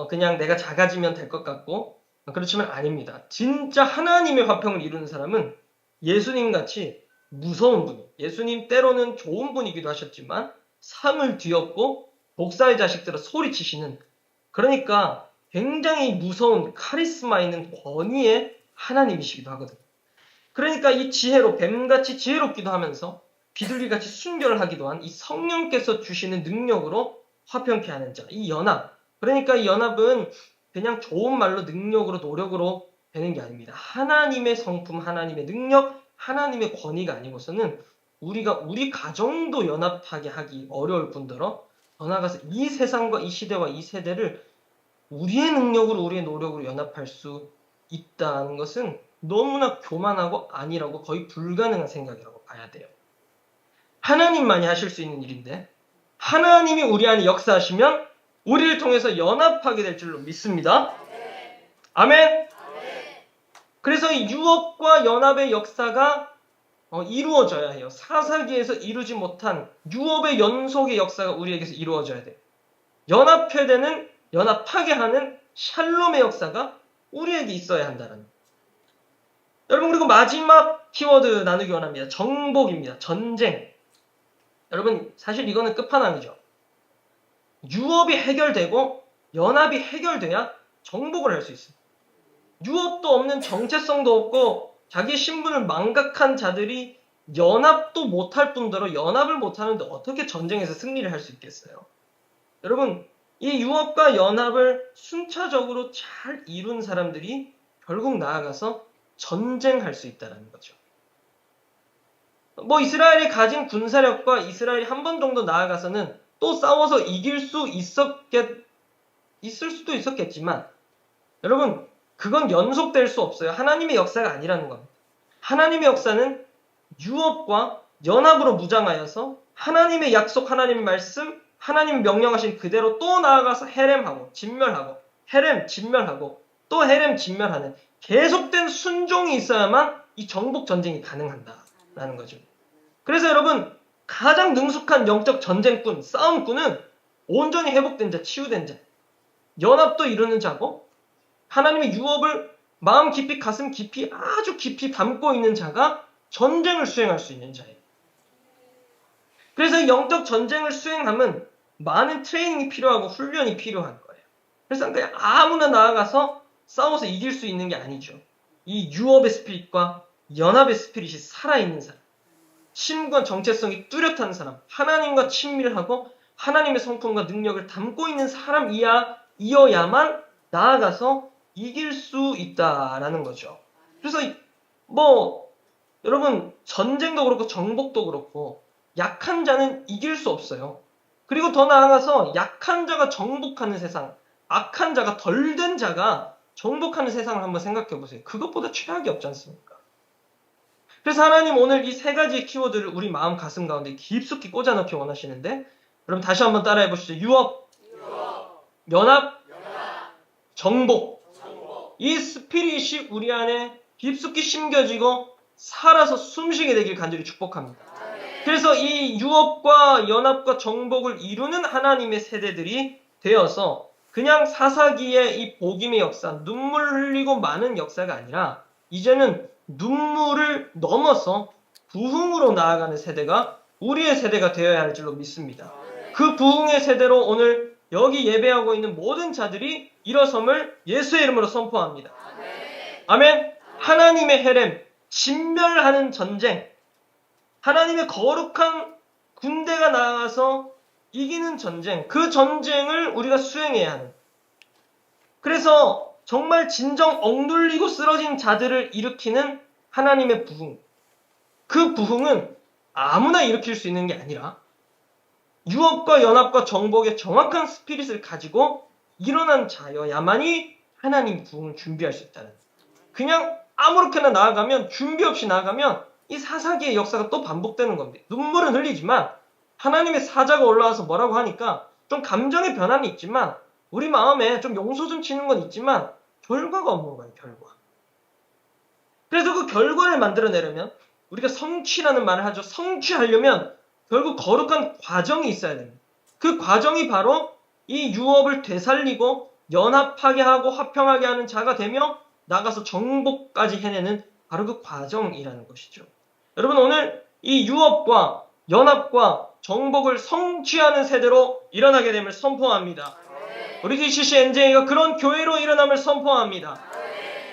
그냥 내가 작아지면 될 것 같고 그렇지만 아닙니다. 진짜 하나님의 화평을 이루는 사람은 예수님같이 무서운 분이에요. 예수님 때로는 좋은 분이기도 하셨지만 상을 뒤엎고 독사의 자식들을 소리치시는 그러니까 굉장히 무서운 카리스마 있는 권위의 하나님이시기도 하거든요. 그러니까 이 지혜로 뱀같이 지혜롭기도 하면서 비둘기같이 순결하기도 한 이 성령께서 주시는 능력으로 화평케 하는 자, 이 연합. 그러니까 이 연합은 그냥 좋은 말로 능력으로 노력으로 되는 게 아닙니다. 하나님의 성품, 하나님의 능력, 하나님의 권위가 아니고서는 우리가 우리 가정도 연합하게 하기 어려울 뿐더러 더 나아가서 이 세상과 이 시대와 이 세대를 우리의 능력으로 우리의 노력으로 연합할 수 있다는 것은 너무나 교만하고 아니라고 거의 불가능한 생각이라고 봐야 돼요. 하나님만이 하실 수 있는 일인데 하나님이 우리 안에 역사하시면 우리를 통해서 연합하게 될 줄로 믿습니다. 아멘. 그래서 이 유업과 연합의 역사가 이루어져야 해요. 사사기에서 이루지 못한 유업의 연속의 역사가 우리에게서 이루어져야 돼요. 연합회되는 연합하게 하는 샬롬의 역사가 우리에게 있어야 한다는 거예요. 여러분 그리고 마지막 키워드 나누기 원합니다. 정복입니다. 전쟁. 여러분 사실 이거는 끝판왕이죠. 유업이 해결되고 연합이 해결돼야 정복을 할 수 있어요. 유업도 없는 정체성도 없고 자기 신분을 망각한 자들이 연합도 못할 뿐더러 연합을 못하는데 어떻게 전쟁에서 승리를 할 수 있겠어요? 여러분 이 유업과 연합을 순차적으로 잘 이룬 사람들이 결국 나아가서 전쟁할 수 있다는 거죠. 뭐 이스라엘이 가진 군사력과 이스라엘이 한 번 정도 나아가서는 또 싸워서 이길 수 있을 수도 있었겠지만 여러분 그건 연속될 수 없어요. 하나님의 역사가 아니라는 겁니다. 하나님의 역사는 유업과 연합으로 무장하여서 하나님의 약속, 하나님의 말씀, 하나님이 명령하신 그대로 또 나아가서 헤렘하고 진멸하고 헤렘 진멸하고 또 헤렘 진멸하는 계속된 순종이 있어야만 이 정복 전쟁이 가능한다라는 거죠. 그래서 여러분 가장 능숙한 영적 전쟁꾼, 싸움꾼은 온전히 회복된 자, 치유된 자, 연합도 이루는 자고 하나님의 유업을 마음 깊이 가슴 깊이 아주 깊이 담고 있는 자가 전쟁을 수행할 수 있는 자예요. 그래서 영적 전쟁을 수행하면 많은 트레이닝이 필요하고 훈련이 필요한 거예요. 그래서 그냥 아무나 나아가서 싸워서 이길 수 있는 게 아니죠. 이 유업의 스피릿과 연합의 스피릿이 살아있는 사람, 심과 정체성이 뚜렷한 사람, 하나님과 친밀하고 하나님의 성품과 능력을 담고 있는 사람이어야만 나아가서 이길 수 있다라는 거죠. 그래서 여러분 전쟁도 그렇고 정복도 그렇고 약한 자는 이길 수 없어요. 그리고 더 나아가서 약한 자가 정복하는 세상, 악한 자가 덜 된 자가 정복하는 세상을 한번 생각해 보세요. 그것보다 최악이 없지 않습니까? 그래서 하나님 오늘 이 세 가지의 키워드를 우리 마음 가슴 가운데 깊숙이 꽂아넣기 원하시는데 여러분 다시 한번 따라해 보시죠. 유업, 연합, 정복. 이 스피릿이 우리 안에 깊숙이 심겨지고 살아서 숨쉬게 되길 간절히 축복합니다. 그래서 이 유업과 연합과 정복을 이루는 하나님의 세대들이 되어서 그냥 사사기의 이 복임의 역사, 눈물 흘리고 많은 역사가 아니라 이제는 눈물을 넘어서 부흥으로 나아가는 세대가 우리의 세대가 되어야 할 줄로 믿습니다. 그 부흥의 세대로 오늘 여기 예배하고 있는 모든 자들이 일어섬을 예수의 이름으로 선포합니다. 아멘. 하나님의 헤렘, 진멸하는 전쟁, 하나님의 거룩한 군대가 나아가서 이기는 전쟁, 그 전쟁을 우리가 수행해야 하는. 그래서 정말 진정 억눌리고 쓰러진 자들을 일으키는 하나님의 부흥. 그 부흥은 아무나 일으킬 수 있는 게 아니라 유업과 연합과 정복의 정확한 스피릿을 가지고 일어난 자여야만이 하나님 부흥을 준비할 수 있다는. 그냥 아무렇게나 나아가면 준비 없이 나아가면 이 사사기의 역사가 또 반복되는 겁니다. 눈물은 흘리지만 하나님의 사자가 올라와서 뭐라고 하니까 좀 감정의 변화는 있지만 우리 마음에 좀 용서 좀 치는 건 있지만 결과가 없는 거예요. 결과. 그래서 그 결과를 만들어내려면 우리가 성취라는 말을 하죠. 성취하려면 결국 거룩한 과정이 있어야 됩니다. 그 과정이 바로 이 유업을 되살리고 연합하게 하고 화평하게 하는 자가 되며 나가서 정복까지 해내는 바로 그 과정이라는 것이죠. 여러분 오늘 이 유업과 연합과 정복을 성취하는 세대로 일어나게 됨을 선포합니다. 우리 GCC NJ가 그런 교회로 일어남을 선포합니다.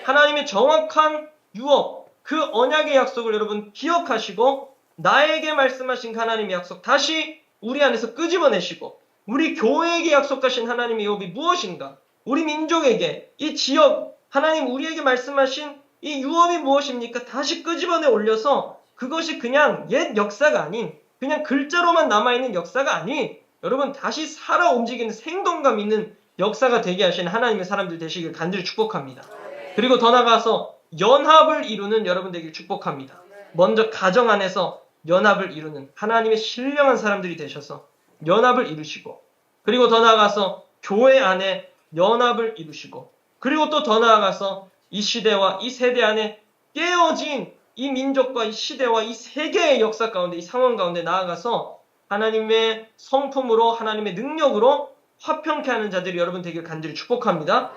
하나님의 정확한 유업, 그 언약의 약속을 여러분 기억하시고 나에게 말씀하신 하나님의 약속 다시 우리 안에서 끄집어내시고 우리 교회에게 약속하신 하나님의 유업이 무엇인가? 우리 민족에게, 이 지역, 하나님 우리에게 말씀하신 이 유업이 무엇입니까? 다시 끄집어내 올려서 그것이 그냥 옛 역사가 아닌 그냥 글자로만 남아있는 역사가 아닌 여러분 다시 살아 움직이는 생동감 있는 역사가 되게 하시는 하나님의 사람들 되시길 간절히 축복합니다. 그리고 더 나아가서 연합을 이루는 여러분 되길 축복합니다. 먼저 가정 안에서 연합을 이루는 하나님의 신령한 사람들이 되셔서 연합을 이루시고 그리고 더 나아가서 교회 안에 연합을 이루시고 그리고 또 더 나아가서 이 시대와 이 세대 안에 깨어진 이 민족과 이 시대와 이 세계의 역사 가운데 이 상황 가운데 나아가서 하나님의 성품으로 하나님의 능력으로 화평케 하는 자들이 여러분 되길 간절히 축복합니다.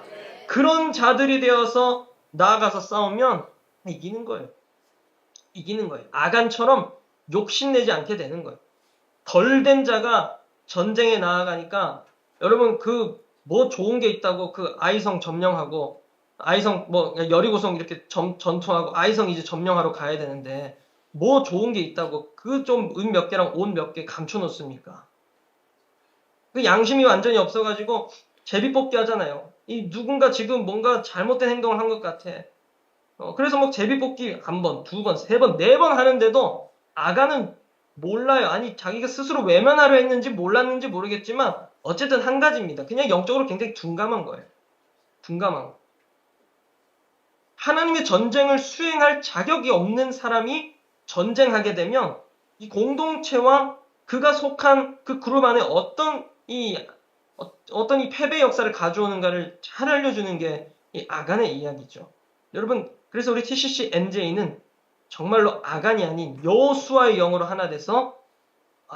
그런 자들이 되어서 나아가서 싸우면 이기는 거예요. 이기는 거예요. 아간처럼 욕심내지 않게 되는 거예요. 덜 된 자가 전쟁에 나아가니까 여러분 뭐 좋은 게 있다고 그 아이성 점령하고 아이성 여리고성 이렇게 전투하고 아이성 이제 점령하러 가야 되는데 뭐 좋은 게 있다고 그 좀 은 몇 개랑 옷 몇 개 감춰 놓습니까? 그 양심이 완전히 없어가지고 제비 뽑기 하잖아요. 이 누군가 지금 뭔가 잘못된 행동을 한 것 같아. 그래서 막 제비뽑기 한 번, 두 번, 세 번, 네 번 하는데도 아가는 몰라요. 아니, 자기가 스스로 외면하려 했는지 몰랐는지 모르겠지만 어쨌든 한 가지입니다. 그냥 영적으로 굉장히 둔감한 거예요. 둔감한 거. 하나님의 전쟁을 수행할 자격이 없는 사람이 전쟁하게 되면 이 공동체와 그가 속한 그 그룹 안에 어떤 이 패배 역사를 가져오는가를 잘 알려주는 게 이 아간의 이야기죠. 여러분, 그래서 우리 TCC NJ는 정말로 아간이 아닌 여호수아의 영으로 하나 돼서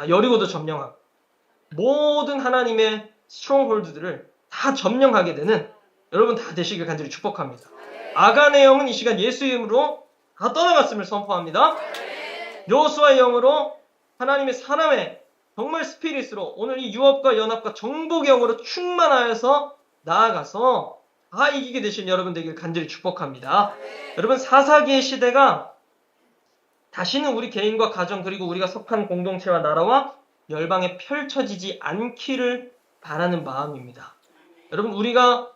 여리고도 점령하고 모든 하나님의 스트롱홀드들을 다 점령하게 되는 여러분 다 되시길 간절히 축복합니다. 아간의 영은 이 시간 예수 이름으로 다 떠나갔음을 선포합니다. 여호수아의 영으로 하나님의 사람의 정말 스피릿으로 오늘 이 유업과 연합과 정복의 영으로 충만하여서 나아가서 다 이기게 되신 여러분 되길 간절히 축복합니다. 여러분, 사사기의 시대가 다시는 우리 개인과 가정 그리고 우리가 속한 공동체와 나라와 열방에 펼쳐지지 않기를 바라는 마음입니다. 여러분, 우리가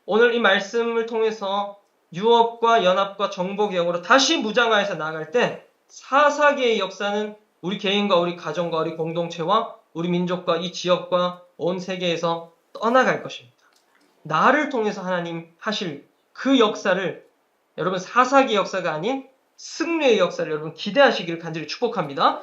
오늘 이 말씀을 통해서 유업과 연합과 정복의 영으로 다시 무장하여서 나아갈 때 사사기의 역사는 우리 개인과 우리 가정과 우리 공동체와 우리 민족과 이 지역과 온 세계에서 떠나갈 것입니다. 나를 통해서 하나님 하실 그 역사를 여러분 사사기 역사가 아닌 승리의 역사를 여러분 기대하시기를 간절히 축복합니다.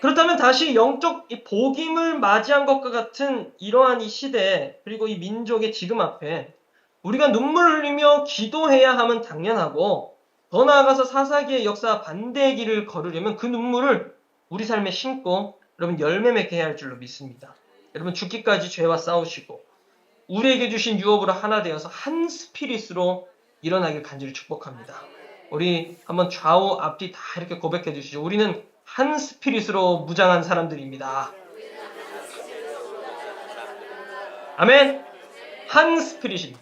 그렇다면 다시 영적 복임을 맞이한 것과 같은 이러한 이 시대 그리고 이 민족의 지금 앞에 우리가 눈물을 흘리며 기도해야 하면 당연하고 더 나아가서 사사기의 역사와 반대의 길을 걸으려면 그 눈물을 우리 삶에 심고 여러분 열매 맺게 해야 할 줄로 믿습니다. 여러분 죽기까지 죄와 싸우시고 우리에게 주신 유업으로 하나 되어서 한 스피릿으로 일어나길 간절히 축복합니다. 우리 한번 좌우 앞뒤 다 이렇게 고백해 주시죠. 우리는 한 스피릿으로 무장한 사람들입니다. 아멘. 한 스피릿입니다.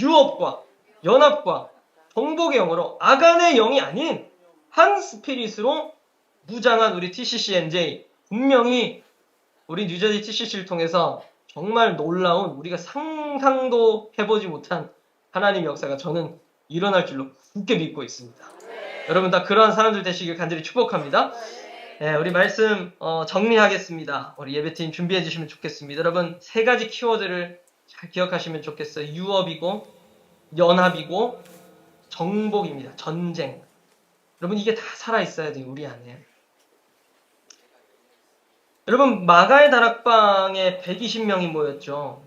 유업과 연합과 정복의 영으로 아간의 영이 아닌 한 스피릿으로 무장한 우리 TCC NJ 분명히 우리 뉴저지 TCC를 통해서 정말 놀라운 우리가 상상도 해보지 못한 하나님의 역사가 저는 일어날 줄로 굳게 믿고 있습니다. 여러분 다 그러한 사람들 되시길 간절히 축복합니다. 네, 우리 말씀 정리하겠습니다. 우리 예배팀 준비해 주시면 좋겠습니다. 여러분 세 가지 키워드를 잘 기억하시면 좋겠어요. 유업이고 연합이고 정복입니다. 전쟁. 여러분 이게 다 살아있어야 돼요. 우리 안에. 여러분 마가의 다락방에 120명이 모였죠.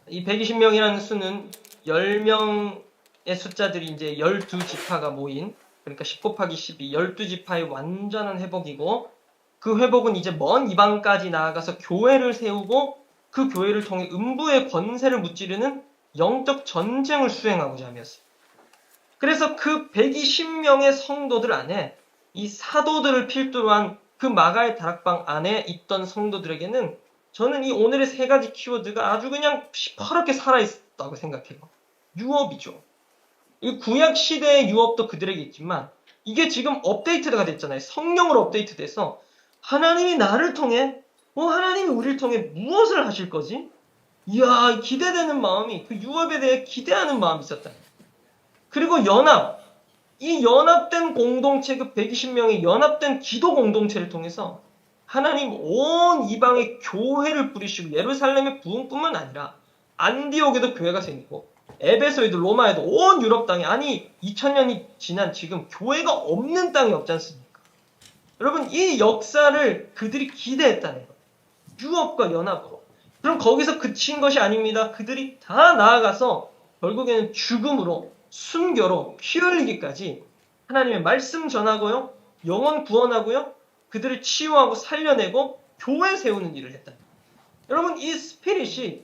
이 120명이라는 수는 10명의 숫자들이 이제 12지파가 모인 그러니까 10 곱하기 12 12지파의 완전한 회복이고 그 회복은 이제 먼 이방까지 나아가서 교회를 세우고 그 교회를 통해 음부의 권세를 무찌르는 영적 전쟁을 수행하고자 함이었어요. 그래서 그 120명의 성도들 안에 이 사도들을 필두로 한 그 마가의 다락방 안에 있던 성도들에게는 저는 이 오늘의 세 가지 키워드가 아주 그냥 시퍼렇게 살아있다고 생각해요. 유업이죠. 이 구약 시대의 유업도 그들에게 있지만 이게 지금 업데이트가 됐잖아요. 성령으로 업데이트돼서 하나님이 나를 통해 하나님이 우리를 통해 무엇을 하실 거지? 이야 기대되는 마음이 그 유업에 대해 기대하는 마음이 있었다. 그리고 연합. 이 연합된 공동체 그 120명의 연합된 기도 공동체를 통해서 하나님 온 이방의 교회를 뿌리시고 예루살렘의 부흥뿐만 아니라 안디옥에도 교회가 생기고 에베소에도 로마에도 온 유럽 땅에 아니 2000년이 지난 지금 교회가 없는 땅이 없지 않습니까? 여러분 이 역사를 그들이 기대했다는 거예요. 유업과 연합으로. 그럼 거기서 그친 것이 아닙니다. 그들이 다 나아가서 결국에는 죽음으로 순교로 피 흘리기까지 하나님의 말씀 전하고요. 영혼 구원하고요. 그들을 치유하고 살려내고 교회 세우는 일을 했다. 여러분 이 스피릿이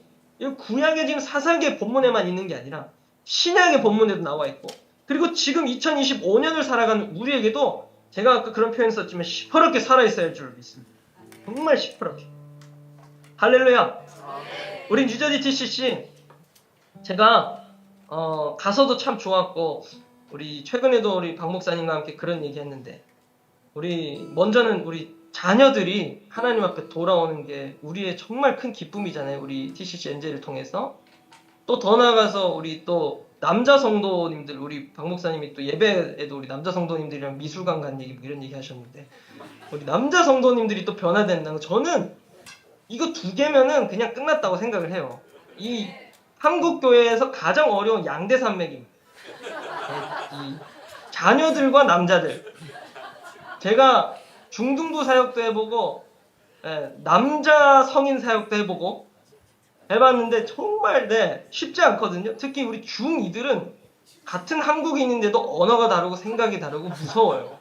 구약의 지금 사사기의 본문에만 있는 게 아니라 신약의 본문에도 나와 있고 그리고 지금 2025년을 살아가는 우리에게도 제가 아까 그런 표현 썼지만 시퍼렇게 살아있어야 할 줄 믿습니다. 정말 시퍼렇게. 할렐루야. 우리 뉴저지 TCC 제가 가서도 참 좋았고 우리 최근에도 우리 박 목사님과 함께 그런 얘기 했는데 먼저는 우리 자녀들이 하나님 앞에 돌아오는 게 우리의 정말 큰 기쁨이잖아요. 우리 TCC NJ를 통해서 또 더 나아가서 우리 또 남자 성도님들, 우리 박 목사님이 또 예배에도 우리 남자 성도님들이랑 미술관 간 얘기 뭐 이런 얘기 하셨는데, 우리 남자 성도님들이 또 변화된다는 거, 저는 이거 2개면은 그냥 끝났다고 생각을 해요. 이 한국 교회에서 가장 어려운 양대 산맥입니다. 이 자녀들과 남자들. 제가 중등부 사역도 해보고, 남자 성인 사역도 해보고 해봤는데 정말 쉽지 않거든요. 특히 우리 중2들은 같은 한국인인데도 언어가 다르고 생각이 다르고 무서워요.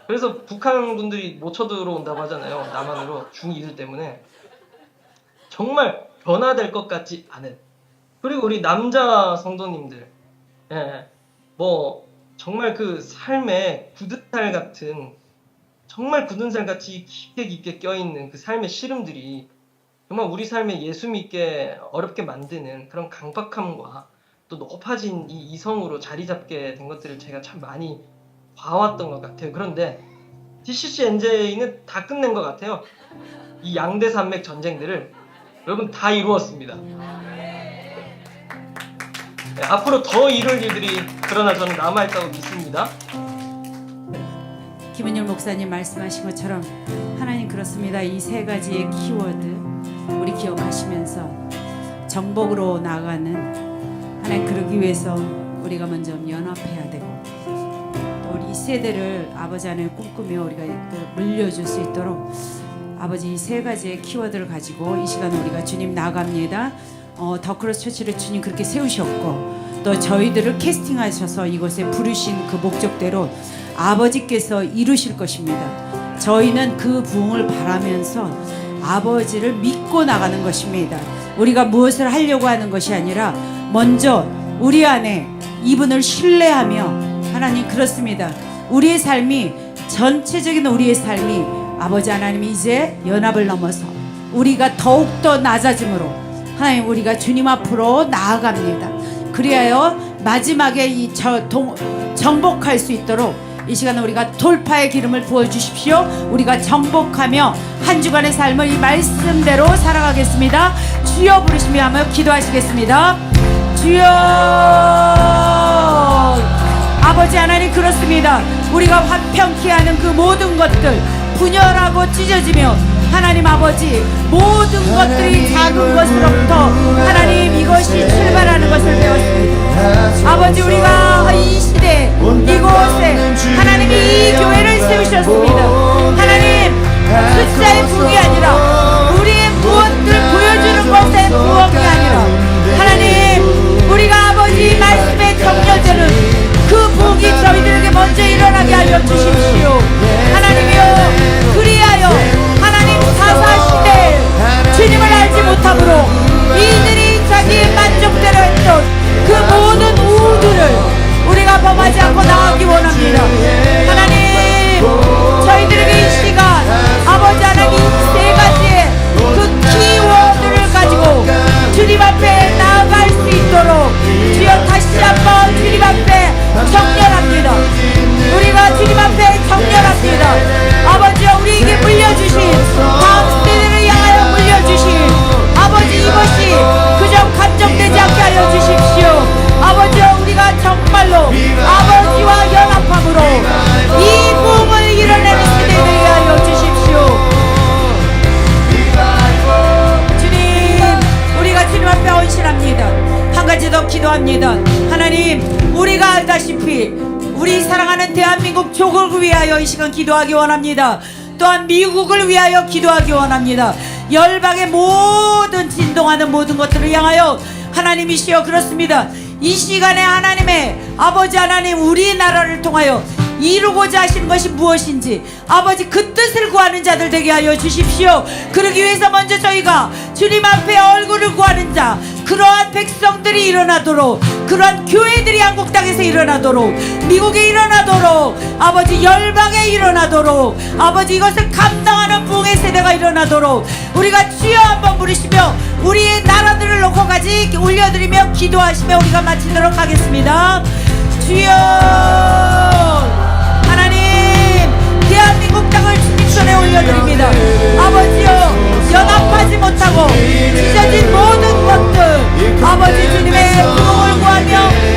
그래서 북한 분들이 못 쳐들어온다고 하잖아요. 남한으로, 중2들 때문에. 정말 변화될 것 같지 않은. 그리고 우리 남자 성도님들, 정말 그 삶에 굳은 살 같은, 정말 굳은 살 같이 깊게 껴있는 그 삶의 시름들이 정말 우리 삶에 예수 믿게 어렵게 만드는 그런 강박함과 또 높아진 이 이성으로 자리 잡게 된 것들을 제가 참 많이 봐왔던 것 같아요. 그런데 DCC NJ는 다 끝낸 것 같아요. 이 양대 산맥 전쟁들을 여러분 다 이루었습니다. 앞으로 더 이룰 일들이 그러나 저는 남아있다고 믿습니다. 김은율 목사님 말씀하신 것처럼 하나님 그렇습니다. 이 3가지의 키워드 우리 기억하시면서 정복으로 나아가는 하나님, 그러기 위해서 우리가 먼저 연합해야 되고, 또 우리 이 세대를 아버지 안에 꿈꾸며 우리가 물려줄 수 있도록 아버지 이 3가지의 키워드를 가지고 이 시간에 우리가 주님 나아갑니다. 더크로스 처치를 주님 그렇게 세우셨고, 또 저희들을 캐스팅하셔서 이곳에 부르신 그 목적대로 아버지께서 이루실 것입니다. 저희는 그 부흥을 바라면서 아버지를 믿고 나가는 것입니다. 우리가 무엇을 하려고 하는 것이 아니라 먼저 우리 안에 이분을 신뢰하며, 하나님 그렇습니다. 우리의 삶이, 전체적인 우리의 삶이 아버지 하나님이 이제 연합을 넘어서 우리가 더욱더 낮아짐으로 하나님 우리가 주님 앞으로 나아갑니다. 그리하여 마지막에 이 정복할 수 있도록 이 시간에 우리가 돌파의 기름을 부어주십시오. 우리가 정복하며 한 주간의 삶을 이 말씀대로 살아가겠습니다. 주여 부르시며 하며 기도하시겠습니다. 주여. 아버지 하나님 그렇습니다. 우리가 화평케 하는 그 모든 것들 분열하고 찢어지며, 하나님 아버지 모든 것들이 작은 것으로부터 하나님 이것이 출발하는 것을 배웠습니다. 아버지 우리가 이 시대 이곳에 하나님이 이 교회를 세우셨습니다. 하나님 숫자의 부흥이 아니라 우리의 무엇을 보여주는 것의 부흥이 아니라 하나님 우리가 아버지 말씀에 정려되는 그 부흥이 저희들에게 먼저 일어나게 하여 주십시오. 하나님이여, 그리하여 하나님 사사시대에 주님을 알지 못함으로 이들이 자기의 만족대로 했던 그 모든 우두를 우리가 범하지 않고 나가기 원합니다. 하나님 저희들에게 이 시간 아버지 하나님 3가지의 그 키워드를 가지고 주님 앞에 나아갈 수 있도록 주여 다시 한번 주님 앞에 정렬합니다. 우리가 주님 앞에 정렬합니다. 아버지여, 우리에게 물려주신 다음 세대를 향하여 물려주신 아버지, 이것이 그저 간정되지 않게 하여 주십시오. 아버지여, 우리가 정말로 아버지와 연합함으로 이 부흥을 이뤄내는 세대되게 하여 주십시오. 주님, 우리가 주님 앞에 헌신합니다. 한 가지 더 기도합니다. 하나님, 우리가 알다시피 우리 사랑하는 대한민국 조국을 위하여 이 시간 기도하기 원합니다. 또한 미국을 위하여 기도하기 원합니다. 열방의 모든 진동하는 모든 것들을 향하여 하나님이시여, 그렇습니다. 이 시간에 하나님의 아버지 하나님 우리나라를 통하여 이루고자 하시는 것이 무엇인지 아버지 그 뜻을 구하는 자들 되게 하여 주십시오. 그러기 위해서 먼저 저희가 주님 앞에 얼굴을 구하는 자, 그러한 백성들이 일어나도록, 그러한 교회들이 한국 땅에서 일어나도록, 미국에 일어나도록, 아버지 열방에 일어나도록, 아버지 이것을 감당하는 부흥의 세대가 일어나도록 우리가 주여 한번 부르시며 우리의 나라들을 놓고 같이 올려드리며 기도하시며 우리가 마치도록 하겠습니다. 주여, 하나님 대한민국 땅을 주님 손에 올려드립니다. 아버지여, 연합하지 못하고 찢어진 모든 것들 아버지 주님의 부흥을 구하며